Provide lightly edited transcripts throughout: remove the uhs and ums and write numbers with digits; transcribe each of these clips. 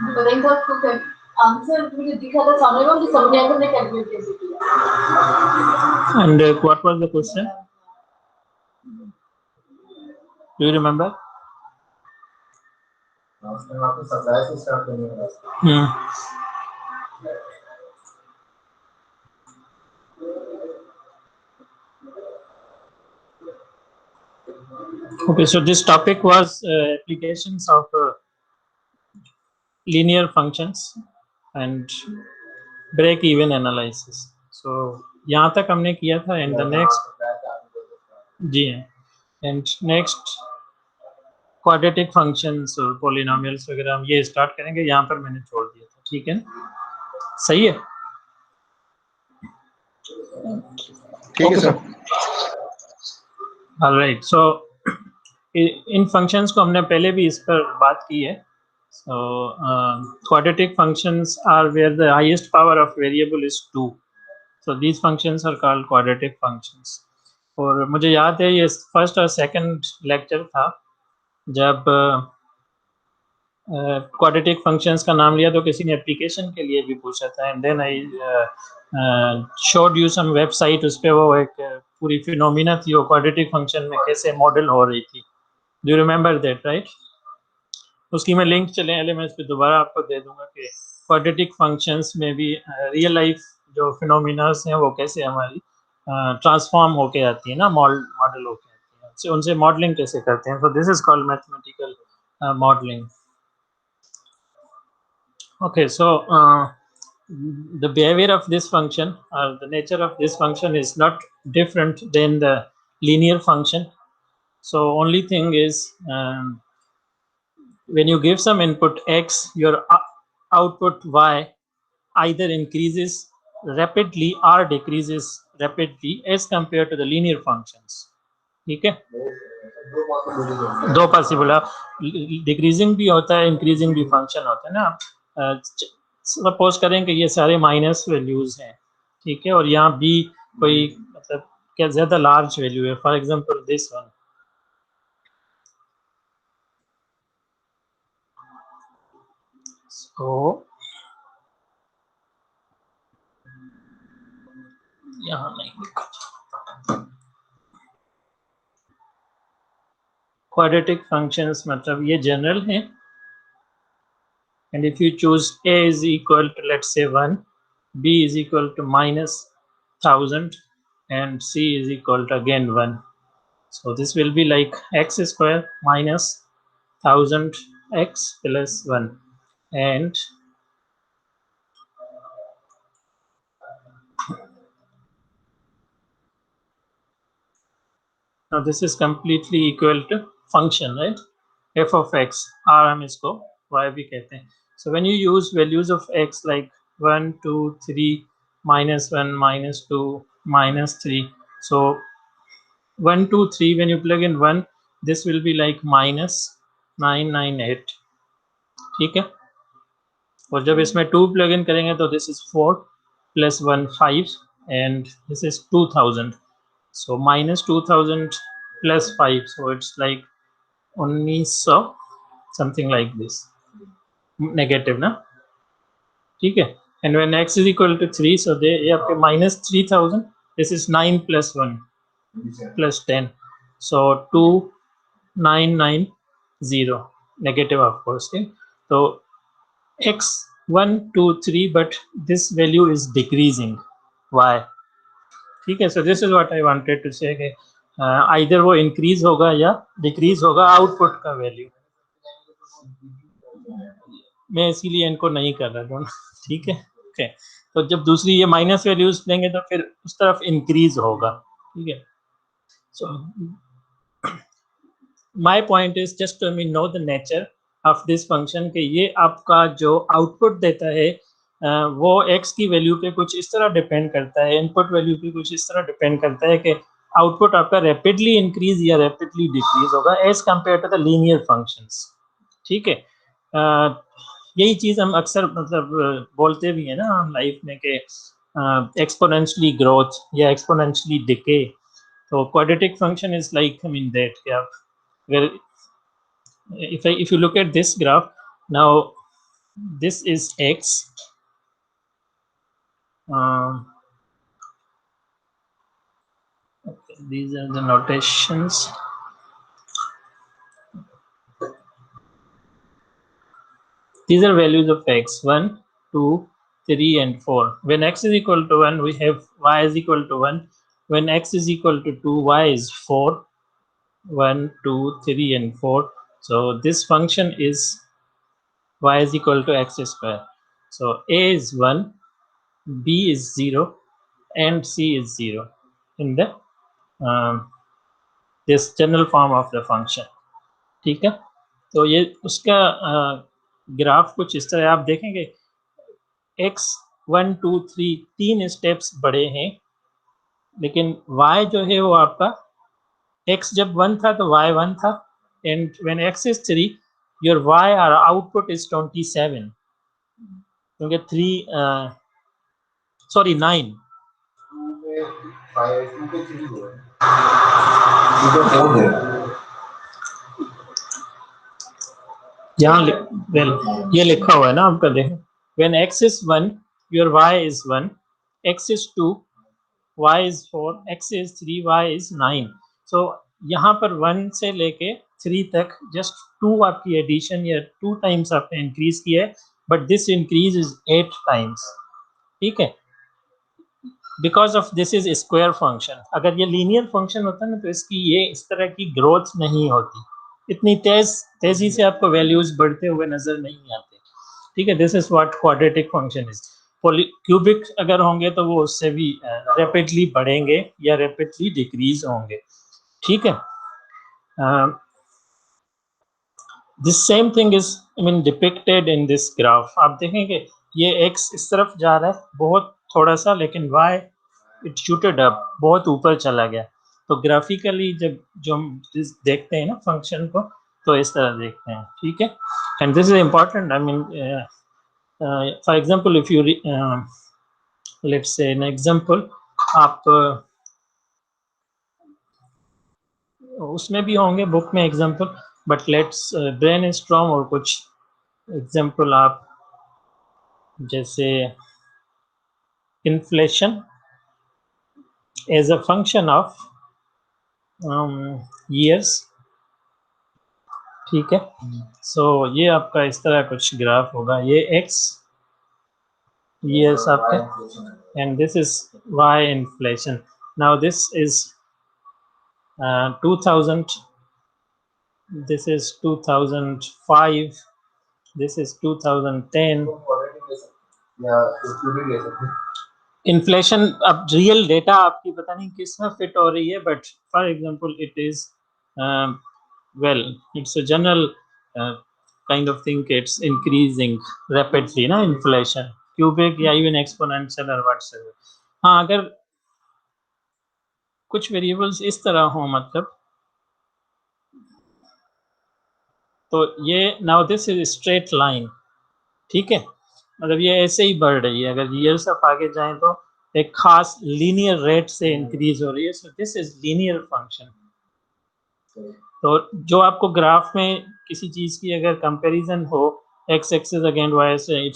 बताइए सर आपको आंसर मुझे दिखा था सामने में, मुझे समझ नहीं आया मैंने कैलकुलेट कैसे किया। And what was the question? Do you remember? Okay, so this topic was applications of linear functions and break-even analysis. So यहाँ तक हमने किया था, and the next जी हाँ, and next quadratic functions और polynomials वगैरह हम ये स्टार्ट करेंगे। यहाँ पर मैंने छोड़ दिया था, ठीक है, सही है, ठीक है सर। ऑलराइट, सो इन फंक्शंस को हमने पहले भी इस पर बात की है। So quadratic functions are where the highest power of variable is 2. So these functions are called quadratic functions. और मुझे याद है ये फर्स्ट और सेकंड लेक्चर था जब quadratic functions का नाम लिया तो किसी ने एप्लीकेशन के लिए भी पूछा था, and then I showed you some website, उस पे वो एक पूरी फिनोमिना थी वो quadratic function में कैसे मॉडल हो रही थी। Do you remember that, right? उसकी मैं लिंक चले एलिमेंट्स पे दोबारा आपको दे दूंगा कि क्वाड्रेटिक फंक्शंस में भी रियल लाइफ जो फिनोमिनास हैं वो कैसे हमारी ट्रांसफॉर्म होके आती है ना, मॉडल होके आती है, so उनसे मॉडलिंग कैसे करते हैं। सो this is called mathematical modelling. Okay, so the behavior of this function or the nature of this function is not different than the linear function. So only thing is when you give some input x, your output y either increases rapidly or decreases rapidly as compared to the linear functions. ठीक है, दो possible है, decreasing भी होता है, increasing भी function होता है ना। सपोज करें कि ये सारे माइनस वैल्यूज हैं, ठीक है, और यहाँ भी कोई मतलब क्या ज्यादा लार्ज वैल्यू है, फॉर एग्जांपल दिस वन, सो यहाँ नहीं लिखा, क्वाड्रेटिक फंक्शंस मतलब ये जनरल है, and if you choose a is equal to let's say 1, b is equal to minus 1000 and c is equal to again 1, so this will be like x square minus 1000 x plus 1, and now this is completely equal to function, right? f of x, r हम इसको y भी कहते हैं। So when you use values of x like 1 2 3 minus 1 minus 2 minus 3, so 1 2 3 when you plug in 1, this will be like minus 998, ठीक है, और जब इसमें 2 प्लग इन करेंगे तो this is 4 plus 1 5 and this is 2000, so minus 2000 plus 5, so it's like 1900 something like this, negative ना, ठीक है, and when x is equal to 3, so they ये आपके minus 3000, this is 9 plus 1 plus 10, so 2990 negative of course, okay? So x 1 2 3 but this value is decreasing, why? ठीक है, so this is what I wanted to say कि either वो increase होगा या decrease होगा output का वैल्यू, मैं इसीलिए इनको नहीं कर रहा हूँ, ठीक है, ओके, तो जब दूसरी ये माइनस वैल्यूज लेंगे तो फिर उस तरफ इंक्रीज होगा, ठीक है। So my point is just to know the nature of this function कि ये आपका जो आउटपुट देता है वो x की वैल्यू पे कुछ इस तरह डिपेंड करता है, इनपुट वैल्यू पे कुछ इस तरह डिपेंड करता है कि आउटपुट आपका रैपिडली इंक्रीज या रैपिडली डिक्रीज होगा as compare to the linear functions, ठीक है। यही चीज हम अक्सर मतलब बोलते भी है ना लाइफ में कि एक्सपोनेंशियली ग्रोथ या एक्सपोनेंशियली डिके, तो quadratic function is like I mean that कि आप if you look at this graph now, this is x. Okay, these are the notations. These are values of x, 1, 2, 3, and 4. When x is equal to 1, we have y is equal to 1. When x is equal to 2, y is 4. 1, 2, 3, and 4. So this function is y is equal to x square. So a is 1, b is 0, and c is 0 in the this general form of the function. ठीक है, तो ये उसका graph कुछ इस तरह आप देखेंगे x 1 2 3 तीन स्टेप्स बड़े हैं, लेकिन y जो है वो आपका x जब 1 था तो y 1 था, and when x is 3 your y or output is 27 क्योंकि 3 sorry 9 यहाँ well ये लिखा हुआ है ना आपका, देखो when x is 1 your y is 1, x is 2 y is 4, x is 3 y is 9. so यहाँ पर 1 से लेके 3 तक just 2 आपकी एडिशन या 2 टाइम्स आपने इंक्रीज किया है, but this increase is 8 times. ठीक है, because of this is square function. अगर ये लीनियर फंक्शन होता ना तो इसकी ये इस तरह की ग्रोथ नहीं होती, इतनी तेजी से आपको वैल्यूज बढ़ते हुए नजर नहीं आते. ठीक है, this is what quadratic function is. Cubic अगर होंगे तो वो उससे भी रैपिडली बढ़ेंगे या रैपिडली डिक्रीज होंगे. ठीक है, this same thing is I mean depicted in this graph. आप देखेंगे ये x इस तरफ जा रहा है बहुत थोड़ा सा, लेकिन y इट शूटेड अप, बहुत ऊपर चला गया. तो ग्राफिकली जब जो हम देखते हैं ना फंक्शन को, तो इस तरह देखते हैं. ठीक है, and this is important. I mean for example if you let's say an example, आप उसमें भी होंगे बुक में एग्जांपल, बट लेट्स ब्रेनस्टॉर्म और कुछ एग्जांपल आप जैसे inflation as a function of years. ठीक है, सो ये आपका इस तरह कुछ ग्राफ होगा. ये x years आपका, and this is y inflation. Now this is 2000, this is 2005, this is 2010. Inflation अब रियल डेटा आपकी पता नहीं किस में फिट हो रही है, but for example it is well it's a general kind of thing, it's increasing rapidly ना inflation, cubic या even exponential or whatsoever. हाँ, अगर कुछ वेरिएबल्स इस तरह हो मतलब, तो ये now this is straight line. ठीक है, मतलब ये ऐसे ही बढ़ रही है. अगर ईयर्स आप आगे जाएं तो एक खास लीनियर रेट से इंक्रीज हो रही है. So this is linear function. तो जो आपको ग्राफ में किसी चीज की अगर कंपैरिजन हो x एक्सिस अगेंस्ट y से, if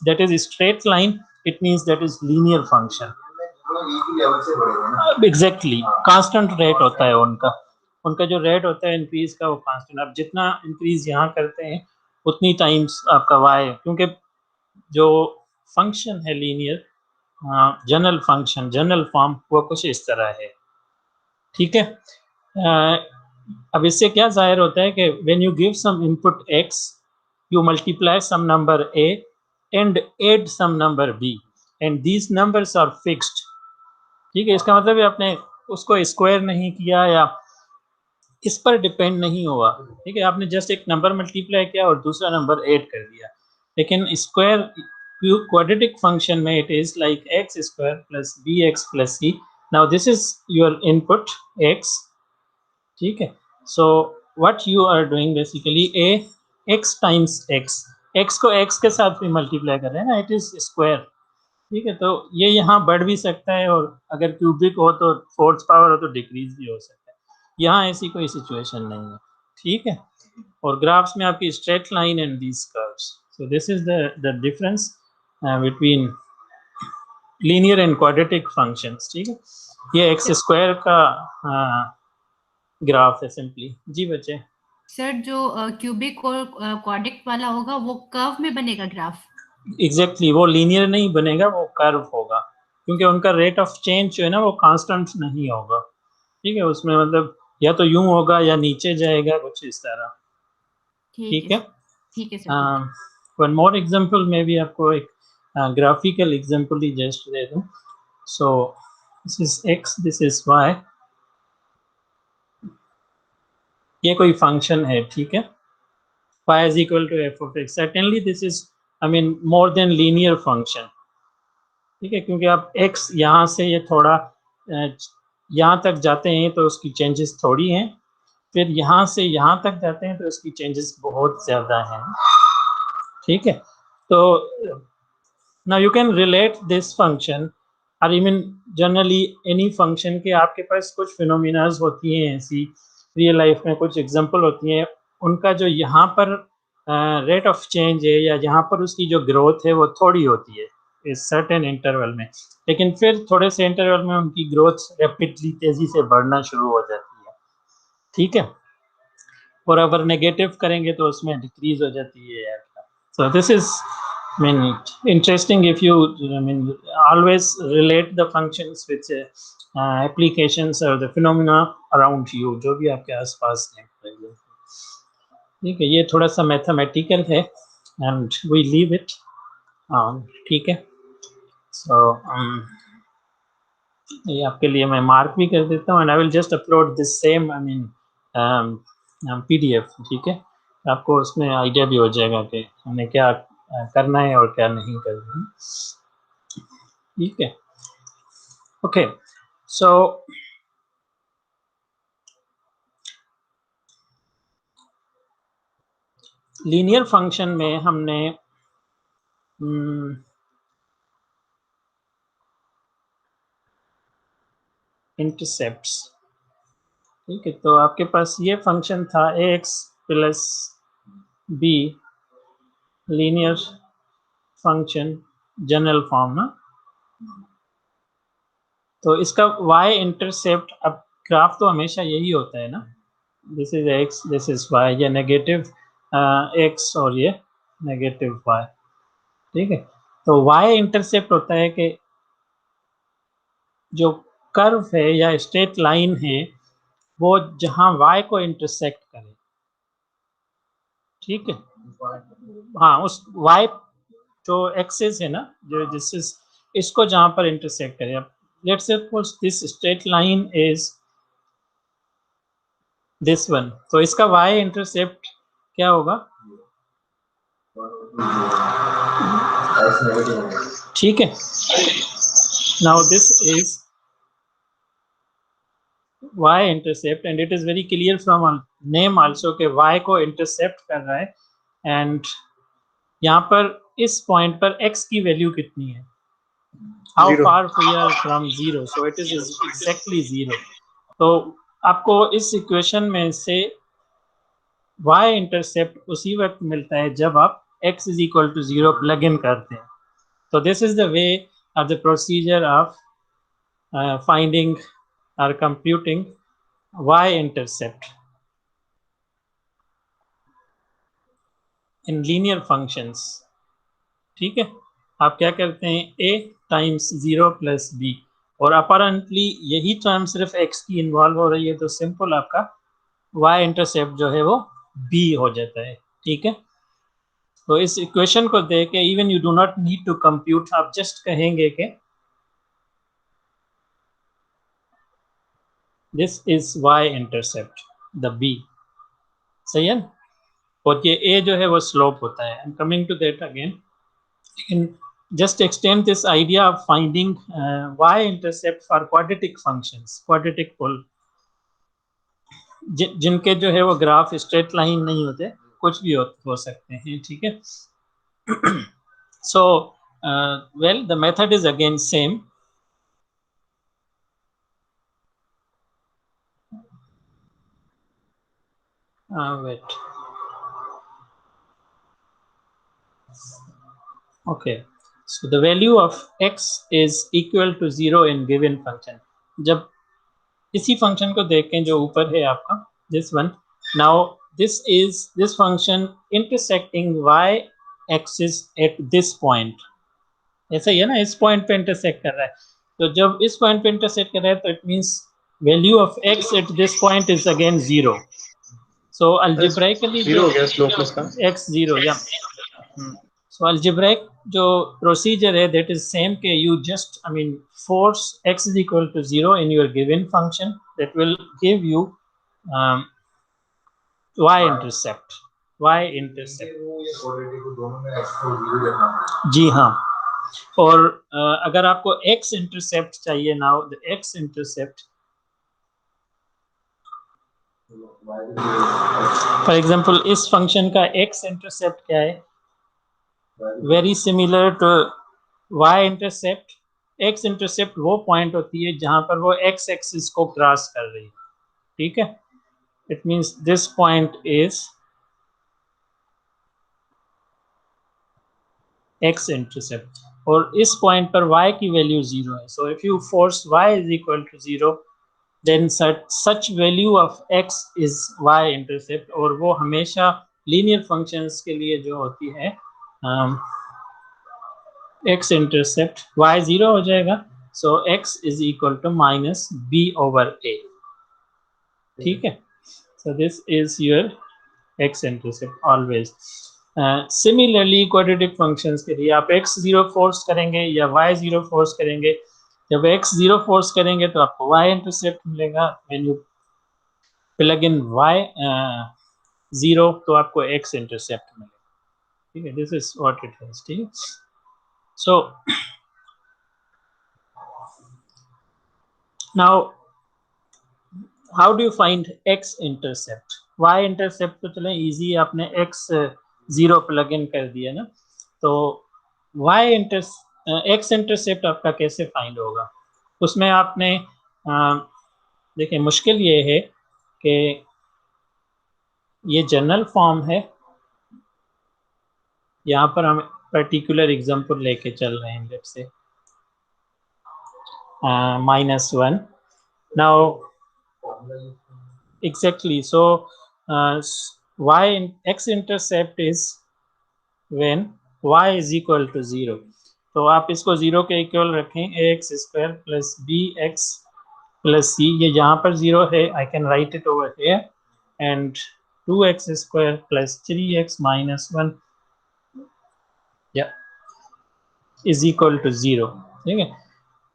that is straight line, it means that is linear function. Exactly, constant rate होता है उनका जो रेट होता है इंक्रीज का, वो कांस्टेंट. आप जितना इंक्रीज यहाँ करते हैं उतनी टाइम्स आपका y, क्योंकि जो फंक्शन है linear general function, general form वो कुछ इस तरह है. ठीक है, अब इससे क्या जाहिर होता है कि when you give some input x, you multiply some number a and add some number b, and these numbers are fixed. ठीक है, इसका मतलब है आपने उसको स्क्वायर नहीं किया या इस पर डिपेंड नहीं हुआ. ठीक है, आपने जस्ट एक नंबर मल्टीप्लाई किया और दूसरा नंबर ऐड कर दिया. लेकिन स्क्वायर क्वाड्रेटिक फंक्शन में it is like x square plus bx plus c. Now this is your input x. ठीक है, so what you are doing basically a x times x को x के साथ भी मल्टीप्लाई कर रहे हैं ना, इट इज स्क्वायर. ठीक है, तो ये यहाँ बढ़ भी सकता है, और अगर क्यूबिक हो तो फोर्थ पावर हो तो डिक्रीज भी हो सकता है. यहाँ ऐसी कोई सिचुएशन नहीं है. ठीक है, और ग्राफ्स में आपकी straight line and these curves. So this is the difference between linear and quadratic functions. ठीक है, ये x स्क्वायर का ग्राफ है सिंपली। जी बच्चे। सर जो क्यूबिक और क्वाड्रिक वाला होगा वो कर्व में बनेगा ग्राफ। एग्जैक्टली वो लीनियर नहीं बनेगा, वो कर्व होगा, क्योंकि उनका रेट ऑफ चेंज जो है ना वो कांस्टेंट नहीं होगा। ठीक है, उसमें मतलब या तो यूं होगा या नीचे जाएगा, कुछ इस तरह। ठीक है, ठीक है सर। वन मोर एग्जांपल मैं भी आपको एक ग्राफिकल एग्जांपल ही जस्ट दे दूं। So this is x, this is y, ये कोई फंक्शन है। ठीक है, y is equal to f of x, certainly this is I mean more than linear function। ठीक है, क्योंकि आप x यहाँ से ये थोड़ा यहाँ तक जाते हैं तो उसकी चेंजेस थोड़ी हैं, फिर यहाँ से यहाँ तक जाते हैं तो उसकी चेंजेस बहुत ज़्यादा हैं। ठीक है, तो now you can relate this function or even generally any function के आपके पास कुछ फिनोमिनाज होती हैं ऐसी रियल लाइफ में, कुछ एग्जांपल होती हैं, उनका जो यहाँ पर रेट ऑफ चेंज है या यहाँ पर उसकी जो ग्रोथ है वो थोड़ी होती है इस सर्टेन इंटरवल में, लेकिन फिर थोड़े से इंटरवल में उनकी ग्रोथ रैपिडली तेजी से बढ़ना शुरू हो जाती है। ठीक है, और अगर नेगेटिव करेंगे तो उसमें डिक्रीज हो जाती है। So this is I mean, interesting if you, I mean, always relate the functions with applications or the phenomena around you, जो भी आपके आसपास हैं। ठीक है, ये थोड़ा सा मैथमेटिकल है and we leave it। ठीक है, so ये आपके लिए मैं मार्क भी कर देता हूँ and I will just upload this same, I mean, PDF। ठीक है, आपको उसमें आइडिया भी हो जाएगा कि हमें क्या करना है और क्या नहीं करना है। ठीक है, ओके, सो लीनियर फंक्शन में हमने इंटरसेप्ट्स। ठीक है, तो आपके पास ये फंक्शन था ax plus b, linear function general form ना, तो इसका y इंटरसेप्ट, अब ग्राफ तो हमेशा यही होता है ना, this is x, this is y, ये नेगेटिव x और ये नेगेटिव y। ठीक है, तो y इंटरसेप्ट होता है कि जो कर्व है या स्ट्रेट लाइन है वो जहां y को इंटरसेक्ट करे। ठीक है, हाँ, उस y जो एक्सिस है ना, जो जिस इसको जहां पर इंटरसेक्ट करे। अब let's suppose this straight line is this one, तो इसका y इंटरसेप्ट क्या होगा? ठीक है, now this is y intercept and it is very clear from name also के y को इंटरसेप्ट कर रहा है, एंड यहाँ पर इस पॉइंट पर x की वैल्यू कितनी है? How far we are from zero, so it is exactly zero. तो आपको इस इक्वेशन में से y इंटरसेप्ट उसी वक्त मिलता है जब आप x is equal to 0 plug in करते हैं। तो this is the way of the procedure of finding और computing y intercept in linear functions. ठीक है, आप क्या करते हैं, a टाइम्स 0 प्लस b, और अपरेंटली यही टर्म सिर्फ x की इन्वॉल्व हो रही है, तो सिंपल आपका y इंटरसेप्ट जो है वो b हो जाता है। ठीक है, तो इस इक्वेशन को देख के even you do not need to compute, आप जस्ट कहेंगे कि this is y intercept the b। सही है, और ये a जो है वो स्लोप होता है। I am coming to that again, just extend this idea of finding y-intercept for quadratic functions, quadratic pole, जिनके जो है वो ग्राफ स्ट्रेट लाइन नहीं होते, कुछ भी हो सकते हैं। ठीक है, so well the method is again same। wait, Okay, so the value of x is equal to 0 in given function. जब इसी function को देखें जो ऊपर है आपका, this one, now this function intersecting y axis at this point. ऐसा ही है ना, इस पॉइंट पे इंटरसेक्ट कर रहा है, तो जब इस पॉइंट पे इंटरसेक्ट कर रहा है तो it means value of x at this point is again 0. So algebraically zero हो गया स्लोपलेस का। x 0, या सो अल्जेब्राइक जो प्रोसीजर है दैट इज सेम के you just I mean force x is equal to 0 in your given function that will give you y intercept जी हाँ. और अगर आपको x इंटरसेप्ट चाहिए, now the x intercept for example इस function का x intercept क्या है, very similar to y intercept. x intercept वो पॉइंट होती है जहां पर वो x एक्सिस को क्रॉस कर रही है, ठीक है. It means this point is x intercept और इस पॉइंट पर y की वैल्यू 0 है. So if you force y is equal to 0 then such value of x is y intercept, और वो हमेशा लीनियर फंक्शंस के लिए जो होती है x इंटरसेप्ट y 0 हो जाएगा. So x is equal to minus b over a, ठीक है. So this is your x intercept always. Similarly quadratic functions के लिए आप x 0 फोर्स करेंगे या y 0 फोर्स करेंगे. जब x 0 फोर्स करेंगे तो आपको y इंटरसेप्ट मिलेगा. When you plug in y 0 तो आपको x इंटरसेप्ट मिलेगा, ठीक है. This is what it is, ठीक है. So now how do you find x intercept. y intercept तो चलें इजी, आपने x 0 प्लग इन कर दिया ना, तो x इंटरसेप्ट आपका कैसे फाइंड होगा. उसमें आपने देखिए मुश्किल ये है कि ये जनरल फॉर्म है, यहाँ पर हम पर्टिकुलर एग्जांपल लेके चल रहे हैं. Let's say -1. Now exactly, so x intercept is when y is equal to 0. तो आप इसको 0 के इक्वल रखें, ax square plus bx plus c, ये यहाँ पर 0 है, I can write it over here, and 2x square plus 3x minus 1 is equal to 0, ठीक है.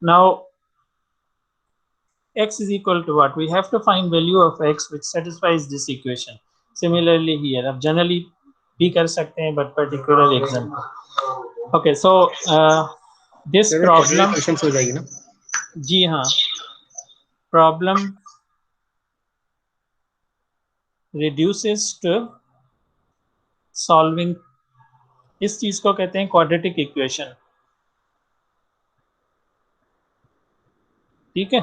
Now x is equal to what? We have to find value of x which satisfies this equation. Similarly here, आप generally भी कर सकते हैं, but particular example. Okay, so this problem हो जाएगी ना. जी हाँ, problem reduces to solving, इस चीज को कहते हैं quadratic equation, ठीक है.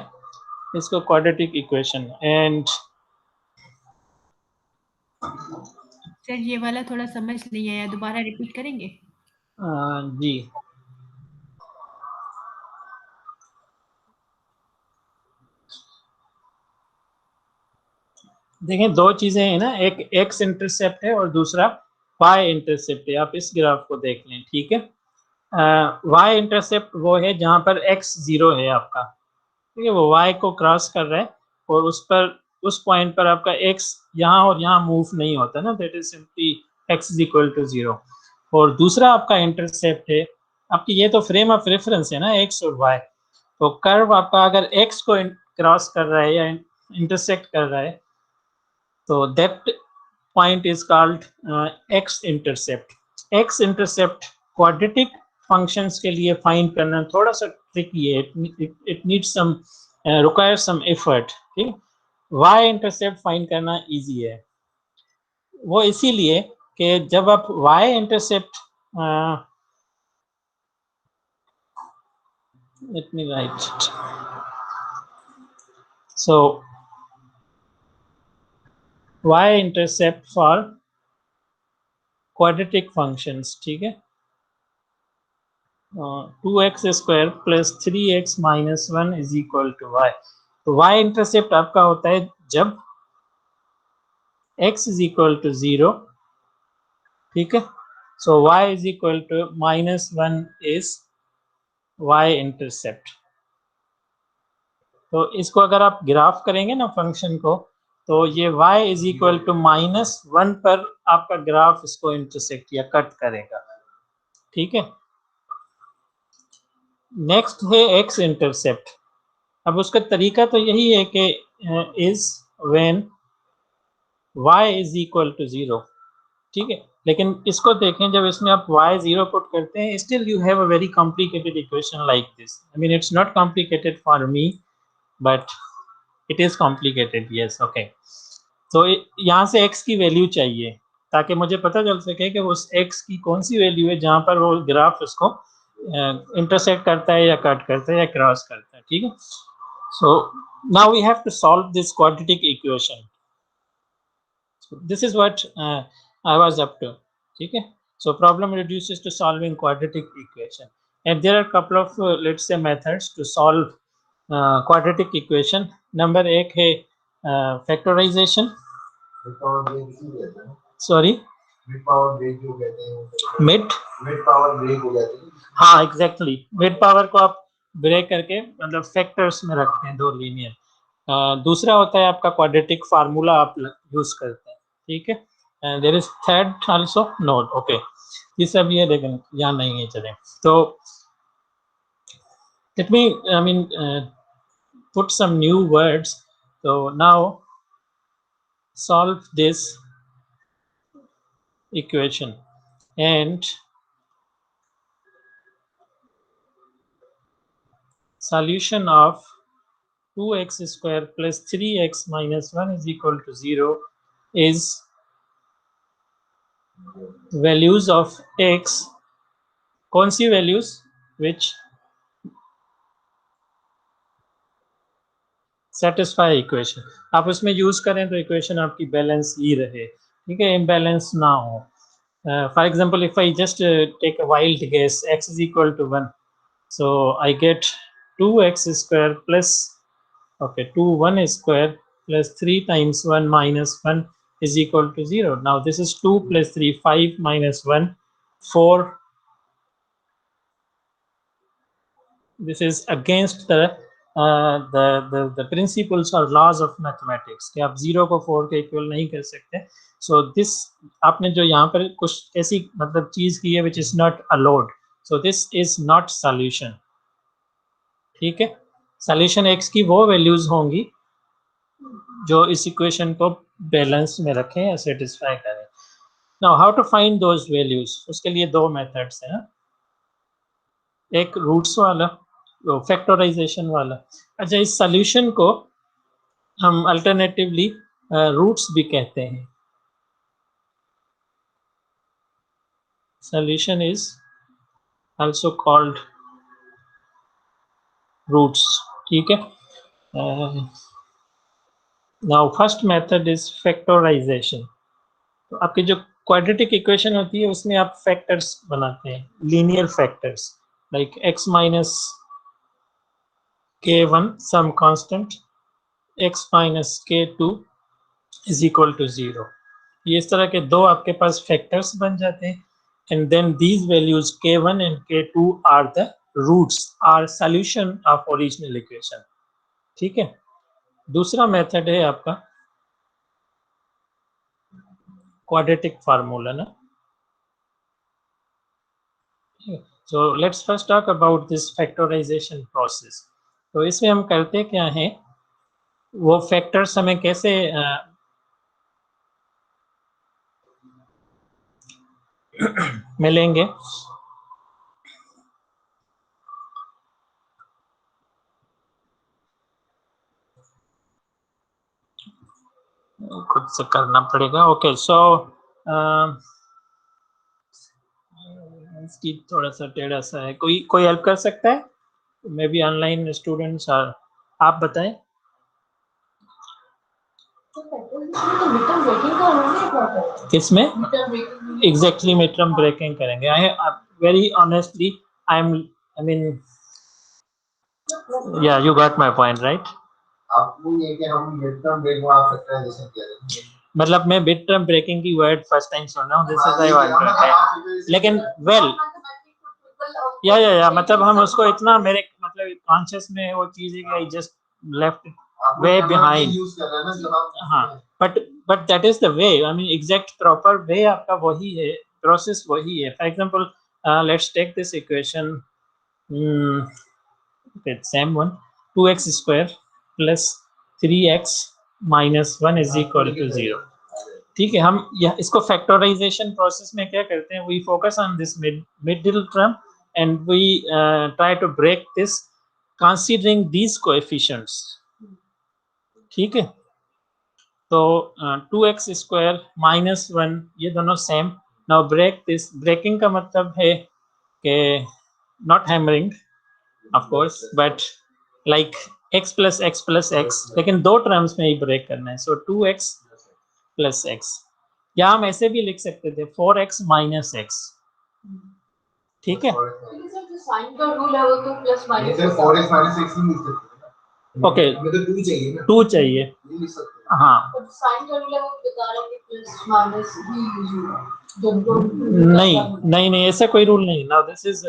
इसको क्वाड्रेटिक इक्वेशन. एंड सर ये वाला थोड़ा समझ नहीं आया, दोबारा रिपीट करेंगे. जी देखें, दो चीजें हैं ना, एक x इंटरसेप्ट है और दूसरा y इंटरसेप्ट है. आप इस ग्राफ को देख लें, ठीक है. y इंटरसेप्ट वो है जहां पर x 0 है आपका, ठीक है. वो y को क्रॉस कर रहा है और उस पॉइंट पर आपका x यहाँ और यहाँ मूव नहीं होता ना, that is simply x is equal to 0. और दूसरा आपका इंटरसेप्ट है आपकी, ये तो फ्रेम ऑफ रेफरेंस है ना x और y. तो कर्व आपका अगर x को क्रॉस कर रहा है या इंटरसेक्ट कर रहा है तो that point is called x intercept. x intercept quadratic functions के लिए फाइंड करना थोड़ा सा ट्रिकी है. It needs some require some effort, ठीक. y इंटरसेप्ट फाइंड करना इजी है, वो इसीलिए कि जब आप y intercept let me write it. So y intercept for quadratic functions, ठीक है। 2x square plus 3x minus 1 is equal to y। तो y इंटरसेप्ट आपका होता है जब x इज इक्वल टू 0, ठीक है। So y is equal to minus 1 is y intercept. तो इसको अगर आप ग्राफ करेंगे ना फंक्शन को, तो ये y is equal to minus 1 पर आपका ग्राफ इसको इंटरसेक्ट या कट करेगा, ठीक है। नेक्स्ट है x इंटरसेप्ट। अब उसका तरीका तो यही है कि is when y is equal to 0, ठीक है। लेकिन इसको देखें, जब इसमें आप y 0 पुट करते हैं, still you have a very complicated equation like this. I mean it's not complicated for me but it is complicated, yes, okay. तो यहाँ से x की वैल्यू चाहिए ताकि मुझे पता चल सके कि उस x की कौन सी वैल्यू है जहाँ पर वो ग्राफ उसको इंटरसेक्ट करता है या कट करता है या क्रॉस करता है, ठीक है। So now we have to solve this quadratic equation. This is what I was up to, ठीक है। So problem reduces to solving quadratic equation, and there are a couple of let's say methods to solve quadratic equation. Number एक है factorization. Sorry, mid power break जो कहते हैं, mid power break हो जाती है। हाँ एग्जैक्टली, मिड पावर को आप ब्रेक करके मतलब फैक्टर्स में रखते हैं, दो लीनियर। दूसरा होता है आपका क्वाड्रेटिक फार्मूला आप यूज करते हैं, ठीक है। And there is third also node, okay. ये सब ये लेकिन यहाँ नहीं है, चले। तो let me I mean put some new words. तो now solve this equation and solution of 2x square plus 3x minus 1 is equal to 0 is values of x, कौन सी values which satisfy equation। आप उसमें use करें तो equation आपकी balance ही रहे, ठीक है, इम्बैलेंस ना हो। For example if I just take a wild guess x is equal to 1, so I get 2x square plus okay 2 1 square plus 3 times 1 minus 1 is equal to 0. Now this is 2 plus 3 5 minus 1 4. This is against the principles or laws of mathematics कि आप 0 को 4 के equal नहीं कर सकते। So this आपने जो यहाँ पर कुछ ऐसी मतलब चीज की है which is not allowed, so this is not solution, ठीक है। सॉल्यूशन x की वो वैल्यूज होंगी जो इस इक्वेशन को बैलेंस में रखें या सेटिस्फाई करें। Now how to find those values, उसके लिए दो मेथड्स हैं, एक रूट्स वाला, फैक्टराइजेशन वाला। अच्छा, इस सॉल्यूशन को हम अल्टरनेटिवली रूट्स भी कहते हैं। Solution is also called roots, ठीक है। Now first method is factorization. तो आपकी जो क्वाड्रेटिक इक्वेशन होती है उसमें आप फैक्टर्स बनाते हैं, linear factors like x minus k1 some constant, x minus k2 is equal to 0। ये इस तरह के दो आपके पास फैक्टर्स बन जाते हैं, and then these values k1 and k2 are the roots, are solution of original equation, ठीक है। दूसरा मेथड है आपका क्वाड्रेटिक फार्मूला ना। So let's first talk about this factorization process. तो इसमें हम करते क्या हैं, वो फैक्टर्स हमें कैसे मिलेंगे। खुद से करना पड़ेगा, ओके। सो इसकी थोड़ा सा टेढ़ा सा है, कोई हेल्प कर सकता है, मे बी ऑनलाइन स्टूडेंट्स, और आप बताएं। तो फैक्टर्स तो midterm breaking का रूल नहीं पता है। किसमें Midterm breaking exactly midterm breaking करेंगे? I very honestly I mean या you got my point right? आपको ये कि हम मिड टर्म ब्रेक में आप फैक्टराइजेशन किया जाए, मतलब मैं मिड टर्म ब्रेकिंग की वर्ड फर्स्ट टाइम सुन रहा हूँ, this is I want to attack. लेकिन वेल या मतलब हम उसको इतना मेरे मतलब कॉन्शियस में वो चीज है कि I just left way behind use कर रहे हैं ना जब आप। हाँ but that is the way I mean exact proper way आपका वही है, प्रोसेस वही है। For example let's take this equation same one 2x square plus 3x minus 1 is equal to 0। ठीक है, हम इसको फैक्टराइजेशन प्रोसेस में क्या करते हैं, we focus on this middle term and we try to break this considering these coefficients. ठीक है, तो 2x स्क्वायर माइनस 1 ये दोनों same. Now break this, breaking का मतलब है कि not hammering of course but like x plus x, लेकिन दो टर्म्स में ही ब्रेक करना है। सो 2x प्लस x, या हम ऐसे भी लिख सकते थे 4x माइनस x। ठीक है, लेकिन सर जो साइन का रूल है वो तो plus minus sir 4x minus 6 नहीं लिख सकते ना। ओके हमें तो 2 चाहिए ना, 2 चाहिए। नहीं लिख सकते। हाँ और साइन का रूल है वो बता रहा है कि प्लस माइनस ही यूज होगा जब दो नहीं ऐसा कोई रूल नहीं। नाउ दिस इज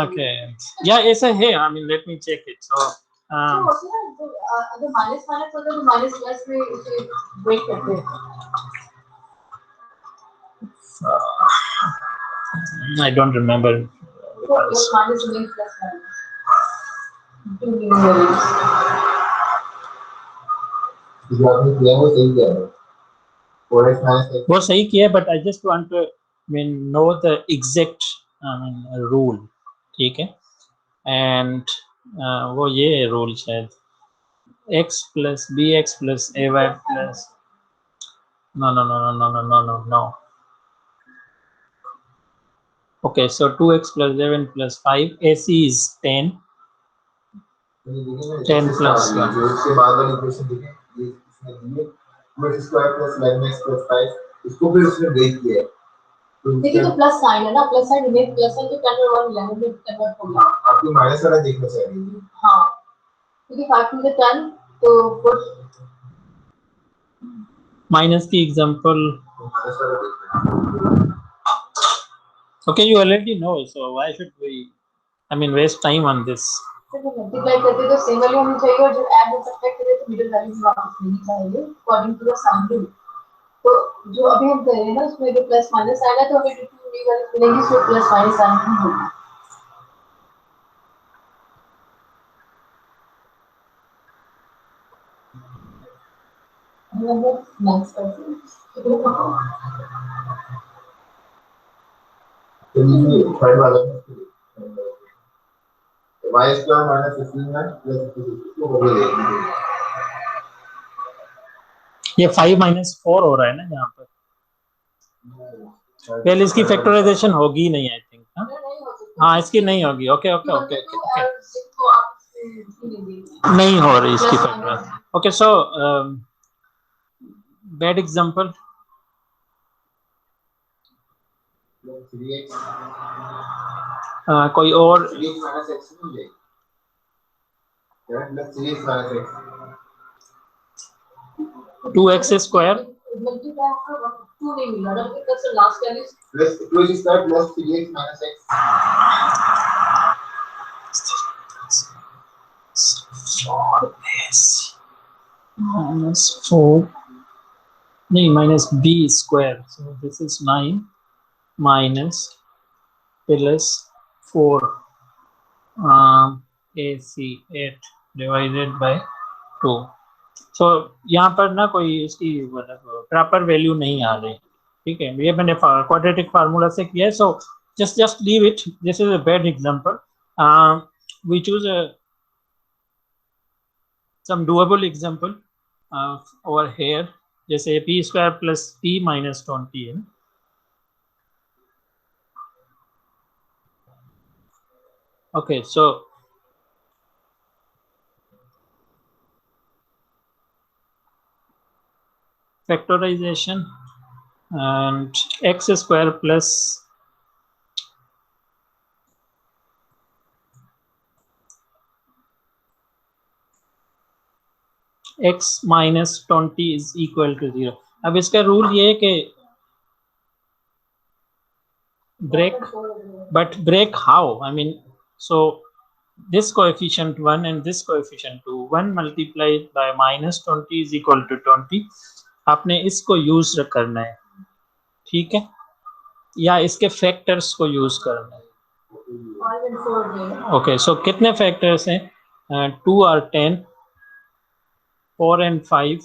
ओके या ऐसा है, I mean let me check it. So अगर माइनस माइनस होता है तो माइनस प्लस में उसे ब्रेक करते हैं। I don't remember. Plus minus means plus minus two numerals. जो आपने किया वो सही किया है, 4x माइनस 6। वो सही किया, but I just want to mean know the exact rule. ठीक है, एंड वो ये रूल शायद x plus b x plus a y plus no. Okay, so 2x plus 11 plus 5 AC is 10 plus 1। जो इसके बाद वाली इक्वेशन देखें, ये इसमें दिए 2x square plus 11x plus 5, इसको फिर उसने ब्रेक किया है। देखिए तो प्लस साइन है ना, plus sign image plus sign तो 10 और 11 में कन्वर्ट हो गया। आपको माइनस वाला देखना चाहिए। हाँ क्योंकि 5 में से 10 तो कुछ माइनस की एग्जांपल माइनस वाला देखना। okay you already know, so why should we I mean waste time on this? Multiply करते तो सेम वैल्यू होनी चाहिए और जो ऐड और सब्ट्रैक्ट करें तो मिडिल वैल्यू भी वापस लेनी चाहिए according to the sign rule. तो जो अभी हम कर रहे हैं ना उसमें जो प्लस माइनस आएगा तो हमें टू न्यू वैल्यू मिलेंगी, सो प्लस माइनस साइन ही होगा। नेक्स्ट तो ये थर्ड वाला y स्क्वायर माइनस 15 प्लस 56 को बदल देंगे। ये 5 माइनस 4 हो रहा है ना यहाँ पर। पहले इसकी फैक्टराइजेशन होगी ही नहीं आई थिंक। हाँ इसकी नहीं होगी। ओके नहीं हो रही इसकी factorisation. Okay so bad example 3x कोई और 3x माइनस x नहीं ले plus 3x minus x 2x square multiply का 2 नहीं मिला ना क्योंकि सबसे last value plus 2x square plus 3x minus x minus 4 नहीं minus b square, so this is 9 minus plus 4 ac 8 divided by 2। so यहाँ पर ना कोई इसकी मतलब प्रॉपर वैल्यू नहीं आ रही। ठीक है, ये मैंने क्वाड्रेटिक फार्मूला से किया है। सो just leave it, this is a bad example. We choose some doable example over here, जैसे p square plus p minus 20 है। Okay, so factorization and x square plus x minus 20 is equal to 0. अब इसका rule ये है कि break how? I mean, so this coefficient 1 and this coefficient 2, 1 multiplied by minus 20 is equal to 20. आपने इसको use करना है, ठीक है, या इसके फैक्टर्स को यूज करना है. ओके, सो कितने फैक्टर्स हैं? 2 और 10, 4 and 5,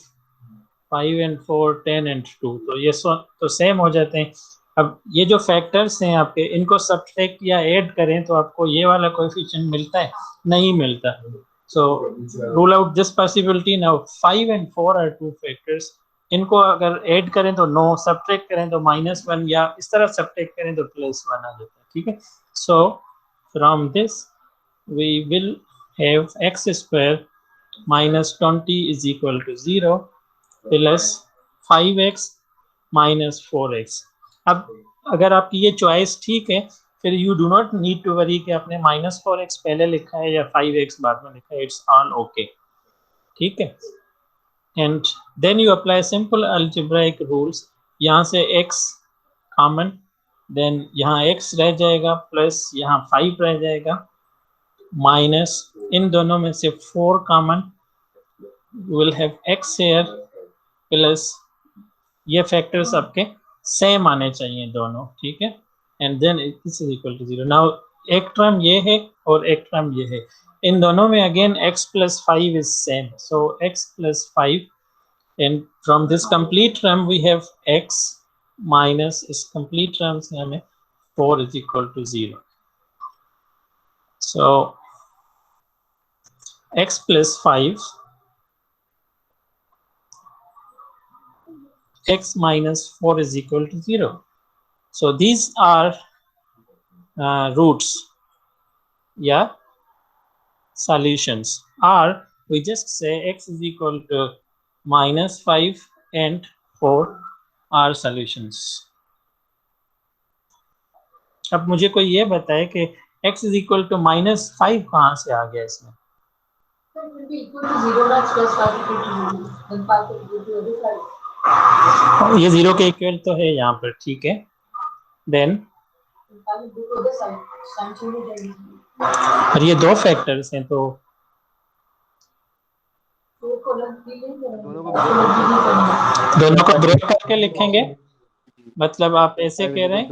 5 and 4, 10 and 2. तो ये तो सेम हो जाते हैं. अब ये जो फैक्टर्स हैं आपके, इनको सब्ट्रैक्ट या ऐड करें तो आपको ये वाला कोएफिशिएंट मिलता है? नहीं मिलता. So rule out this possibility. Now 5 and 4 are two factors. इनको अगर ऐड करें तो 9, सब्ट्रैक्ट करें तो -1, या इस तरह सब्ट्रैक्ट करें तो +1 आ जाता है, ठीक है. So from this we will have x square minus 20 is equal to 0 plus 5x minus 4x. अब अगर आपकी ये चॉइस ठीक है, फिर you do not need to worry कि आपने -4x पहले लिखा है या 5x बाद में लिखा है. इट्स ऑल ओके, ठीक है. And then you apply simple algebraic rules. यहाँ से x कॉमन, देन यहाँ x रह जाएगा, प्लस यहाँ 5 रह जाएगा, माइनस इन दोनों में से 4 common, will have x here plus ये फैक्टर्स आपके सेम आने चाहिए दोनों, ठीक है. And then this is equal to 0. Now एक टर्म ये है और एक टर्म ये है. इन दोनों में again x plus 5 is same, so x plus 5, and from this complete term we have x minus is complete term से हमें 4 is equal to 0. So x plus 5, x minus 4 is equal to 0. So these are roots, yeah, solutions. Or we just say x is equal to -5 and 4 are solutions. अब मुझे कोई ये बताए कि x is equal to -5 कहाँ से आ गया इसमें? ये 0 के इक्वल तो है यहाँ पर, ठीक है. देन और ये 2 फैक्टर्स हैं, तो दोनों को ब्रेक करके लिखेंगे. मतलब आप ऐसे कह रहे हैं,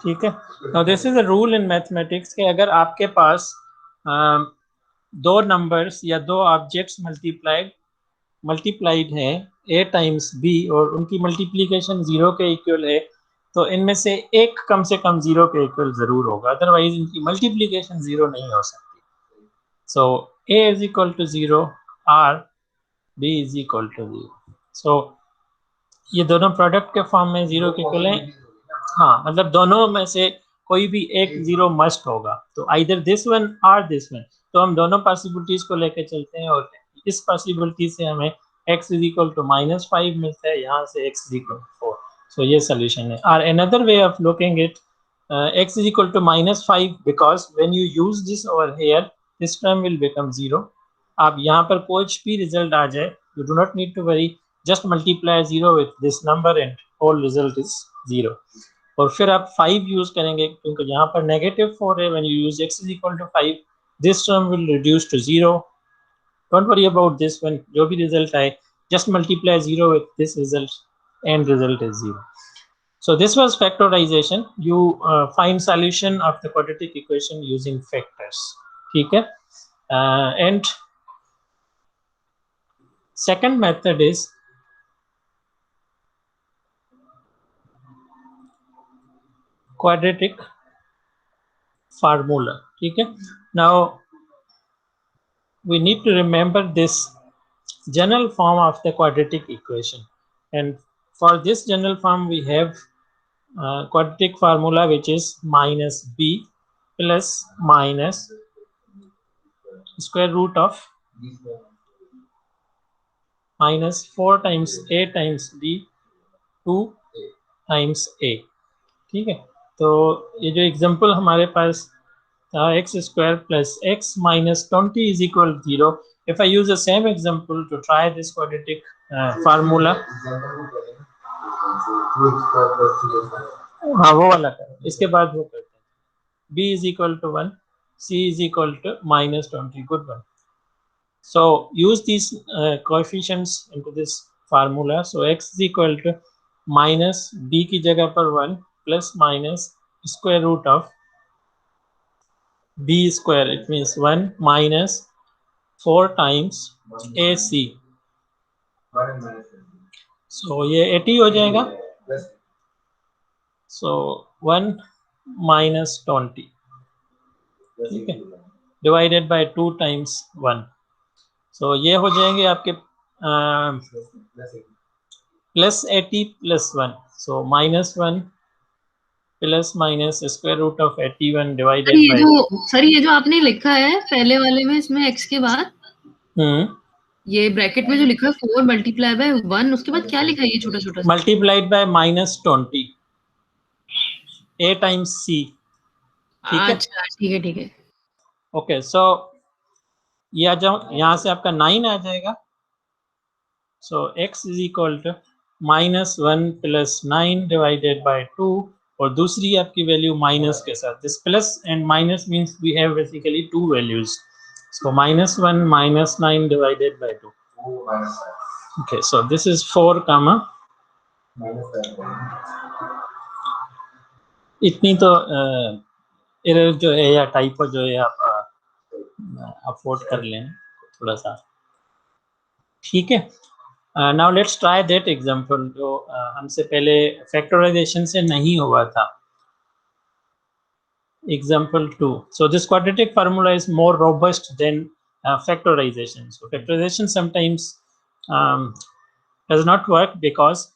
ठीक है. Now this is a rule in mathematics कि अगर आपके पास 2 नंबर्स या 2 ऑब्जेक्ट्स मल्टीप्लाइड हैं a टाइम्स b और उनकी मल्टीप्लिकेशन 0 के इक्वल है, तो इनमें से एक कम से कम 0 के इक्वल जरूर होगा, अदरवाइज इनकी मल्टीप्लिकेशन 0 नहीं हो सकती. सो a is equal to 0 और b is equal to 0. सो ये दोनों प्रोडक्ट के फॉर्म में 0 के इक्वल हैं. हाँ, मतलब दोनों में से कोई भी एक 0 मस्ट होगा, तो आइदर दिस वन और दिस वन. तो हम दोनों पॉसिबिलिटीज को लेकर चलते हैं और इस पॉसिबिलिटी से हमें x is equal to -5 मिलता है, यहाँ से x is equal to 4. सो ये सोल्यूशन है. और another way of looking it, x is equal to -5 because when you use this over here, this term will become 0. अब यहाँ पर कुछ भी रिजल्ट आ जाए, you do not need to worry, just multiply 0 with this number and whole result is 0. और फिर आप 5 use करेंगे क्योंकि यहाँ पर -4 है. when you use x is equal to 5, this term will reduce to 0. Don't worry about this one. जो भी result आए, just multiply 0 with this result, and result is 0. So this was factorization. You find solution of the quadratic equation using factors. ठीक है. And second method is quadratic formula. ठीक है. Now we need to remember this general form of the quadratic equation, and for this general form we have quadratic formula which is -b plus minus square root of minus 4 times a times b 2 times a। ठीक है, तो ये जो example हमारे पास था x square plus x minus 20 is equal to 0. If I use the same example to try this quadratic formula, हाँ वो वाला करें, इसके बाद वो करते हैं b is equal to 1, c is equal to minus 20, good one. So use these coefficients into this formula. So x is equal to minus b की जगह पर 1 plus minus square root of b square, it means 1 minus 4 times ac. So ये 80 हो जाएगा, so 1 minus 20, ठीक है, divided by 2 times 1. So ये हो जाएंगे आपके plus 80 plus 1, so minus 1 plus minus square root of 81 divided by sir ये जो आपने लिखा है पहले वाले में, इसमें x के बाद ये ब्रैकेट में जो लिखा है 4 मल्टीप्लाई बाय 1, उसके बाद क्या लिखा है ये छोटा छोटा multiplied by minus 20 a times c, ठीक है। अच्छा ठीक है ओके, सो ये आ जाओ, यहाँ से आपका 9 आ जाएगा, so x is equal to minus 1 plus 9 divided by 2, और दूसरी आपकी वैल्यू माइनस के साथ, this plus and minus means we have basically 2 values, so minus 1 minus 9 divided by 2. Okay, so this is 4 comma इतनी तो एरर जो है या टाइपो जो है आप अफोर्ड कर लें थोड़ा सा, ठीक है। Now let's try that example जो हमसे पहले फैक्टराइजेशन से नहीं हुआ था, example 2. So this quadratic formula is more robust than factorization. So factorization sometimes does not work because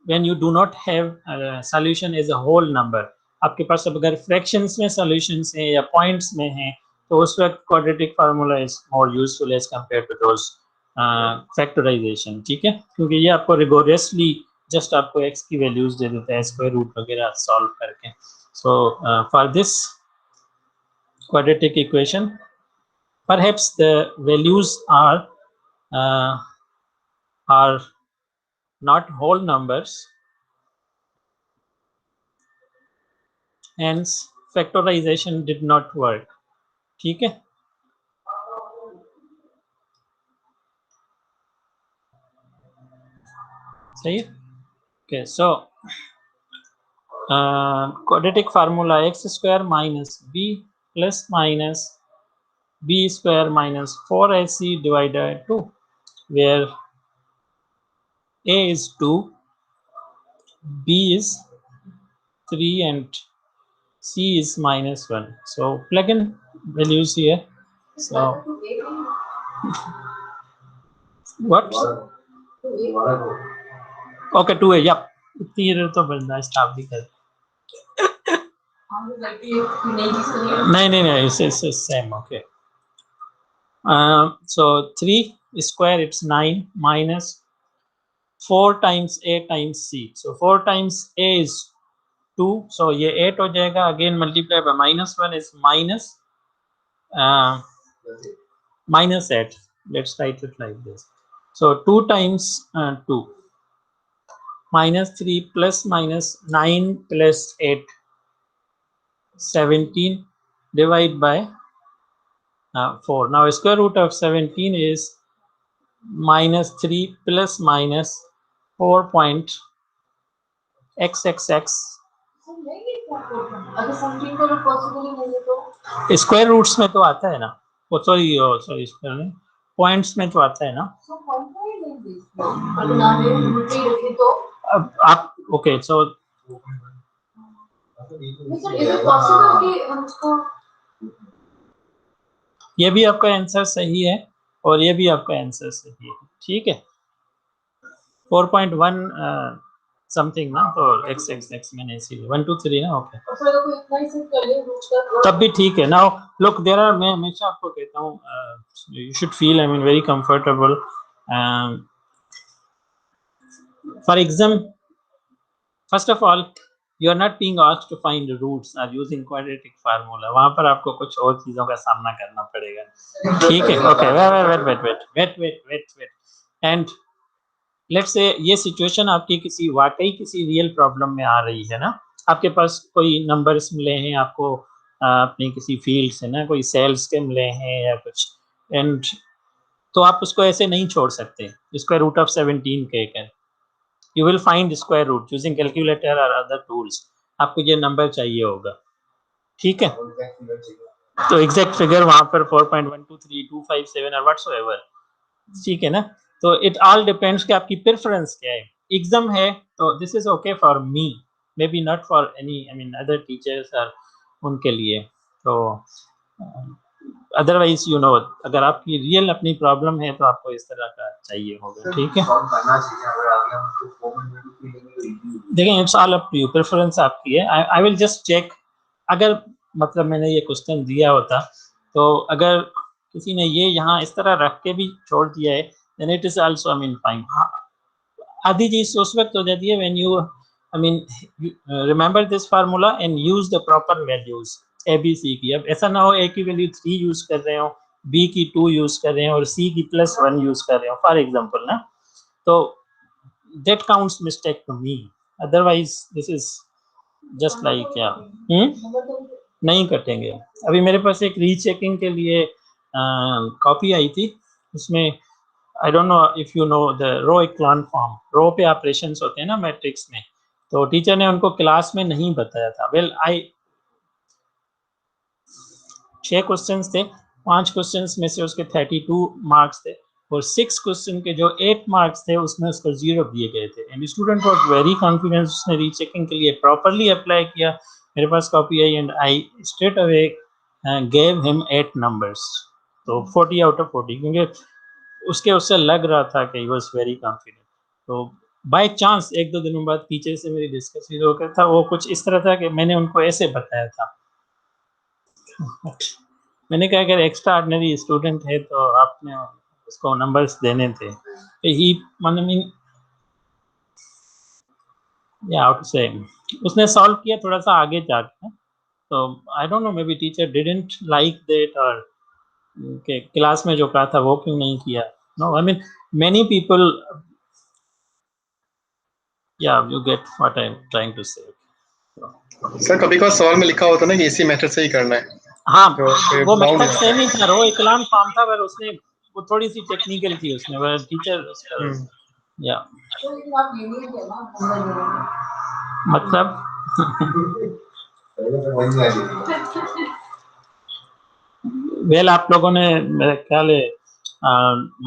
when you do not have a solution as a whole number, आपके पास अब अगर fractions में solutions हैं या points में हैं, तो उस वक्त quadratic formula is more useful as compared to those factorization, ठीक है, क्योंकि ये आपको rigorously just आपको x की values दे देता है square root वगैरह solve करके. So for this quadratic equation, perhaps the values are not whole numbers, hence factorization did not work, ठीक है। सही है, okay, so quadratic formula x square minus b plus minus b square minus 4ac divided by 2, where a is 2, b is 3 and c is minus 1. So plug in values here. So what? Okay, 2a, yep. इतनी error तो बंदा stop भी कर, नहीं, it's same, okay. So 3 square, it's 9 minus 4 times a times c. So 4 times a is 2, so ये 8 हो जाएगा, again multiply by minus 1 is minus 8. Let's write it like this. So 2 times 2 minus 3 plus minus 9 plus 8, 17 divided by 4. Now square root of 17 is minus 3 plus minus 4 point xxx. अगर 17 को possible ही नहीं है तो square roots में तो आता है ना, सॉरी स्क्वायर में पॉइंट्स में तो आता है ना, सो पॉइंट ही नहीं देखते अगर ना दे उल्टे रखे तो अब आप okay, so sir is it possible कि हमको, ये भी आपका आंसर सही है और ये भी आपका आंसर सही है, ठीक है। 4.1 समथिंग ना, तो x मैंने इसीलिए 1 2 3 ना, ओके, सर को इतना ही सेट कर ले रूट का, तब भी ठीक है। नाउ लुक देयर आर, मैं हमेशा आपको कहता हूँ you should feel, I mean very comfortable For exam, first of all, you are not being asked to find the roots or using quadratic formula. वहाँ पर आपको कुछ और चीजों का सामना करना पड़ेगा. ठीक है? Okay. Wait. And let's say ये सिचुएशन आपकी किसी वाकई किसी रियल प्रॉब्लम में आ रही है ना. आपके पास कोई नंबर्स मिले हैं आपको अपनी किसी फील्ड से ना, कोई सेल्स के मिले हैं या कुछ, एंड तो आप उसको ऐसे नहीं छोड़ सकते. स्क्वायर रूट ऑफ 17 के you will find square root using calculator or other tools. आपको ये नंबर चाहिए होगा. ठीक है? तो एग्जैक्ट फिगर वहां पर 4.123257 और whatsoever. ठीक है ना? तो इट ऑल डिपेंड्स कि आपकी प्रेफरेंस क्या है. एग्जाम है तो this is okay for me, may be not for any other teachers और उनके लिए. तो अदरवाइज अगर आपकी रियल अपनी प्रॉब्लम है तो आपको इस तरह का चाहिए होगा. ठीक है? देखिए, it's all up to you, preference आपकी है. I will just check. अगर मतलब मैंने ये क्वेश्चन दिया होता तो अगर किसी ने ये यहाँ इस तरह रख के भी छोड़ दिया है then it is also fine. आधी चीज उस वक्त हो जाती है when you remember this formula and use the proper values a b c की. अब ऐसा ना हो ए की वैल्यू 3 यूज कर रहे हो, बी की 2 यूज कर रहे हो और सी की +1 यूज कर रहे हो फॉर एग्जांपल ना. तो that counts mistake to me, otherwise this is just like नहीं कटेंगे. अभी मेरे पास एक रीचेकिंग के लिए कॉपी आई थी. उसमें I don't know if you know the row echelon form. Row पे ऑपरेशंस होते हैं ना मैट्रिक्स में. तो टीचर ने उनको क्लास में नहीं बताया था. वेल 6 क्वेश्चंस थे. 5 क्वेश्चंस में से उसके 32 मार्क्स थे और 6 क्वेश्चन के जो 8 मार्क्स थे उसमें उसको 0 दिए गए थे. And student was very confident. उसने रीचेकिंग के लिए प्रॉपर्ली अप्लाई किया. मेरे पास कॉपी आई and I straight away gave him 8 numbers. तो 40 आउट ऑफ 40, क्योंकि उससे लग रहा था कि ही वाज वेरी कॉन्फिडेंट. तो बाय चांस 1-2 दिनों बाद टीचर से मेरी डिस्कशन हो गया था. वो कुछ इस तरह था कि मैंने उनको ऐसे बताया था. मैंने कहा अगर एक्स्ट्रा ऑर्डिनरी स्टूडेंट है तो आपने उसको नंबर्स देने थे. उसने सॉल्व किया थोड़ा सा आगे जाके. तो आई don't no, may be teacher didn't like that और के क्लास में जो कहा था वो क्यों नहीं किया. No, I mean many people, या you get what I am trying to say. Sir कभी कभार सवाल में लिखा होता ना कि इसी मेथड से ही करना है. हाँ, वो मेथड सेम ही था. रो इक्लान फॉर्म था पर उसने वो थोड़ी सी टेक्निकल थी उसमें. वो टीचर या मतलब वेल आप लोगों ने मेरे ख्याल है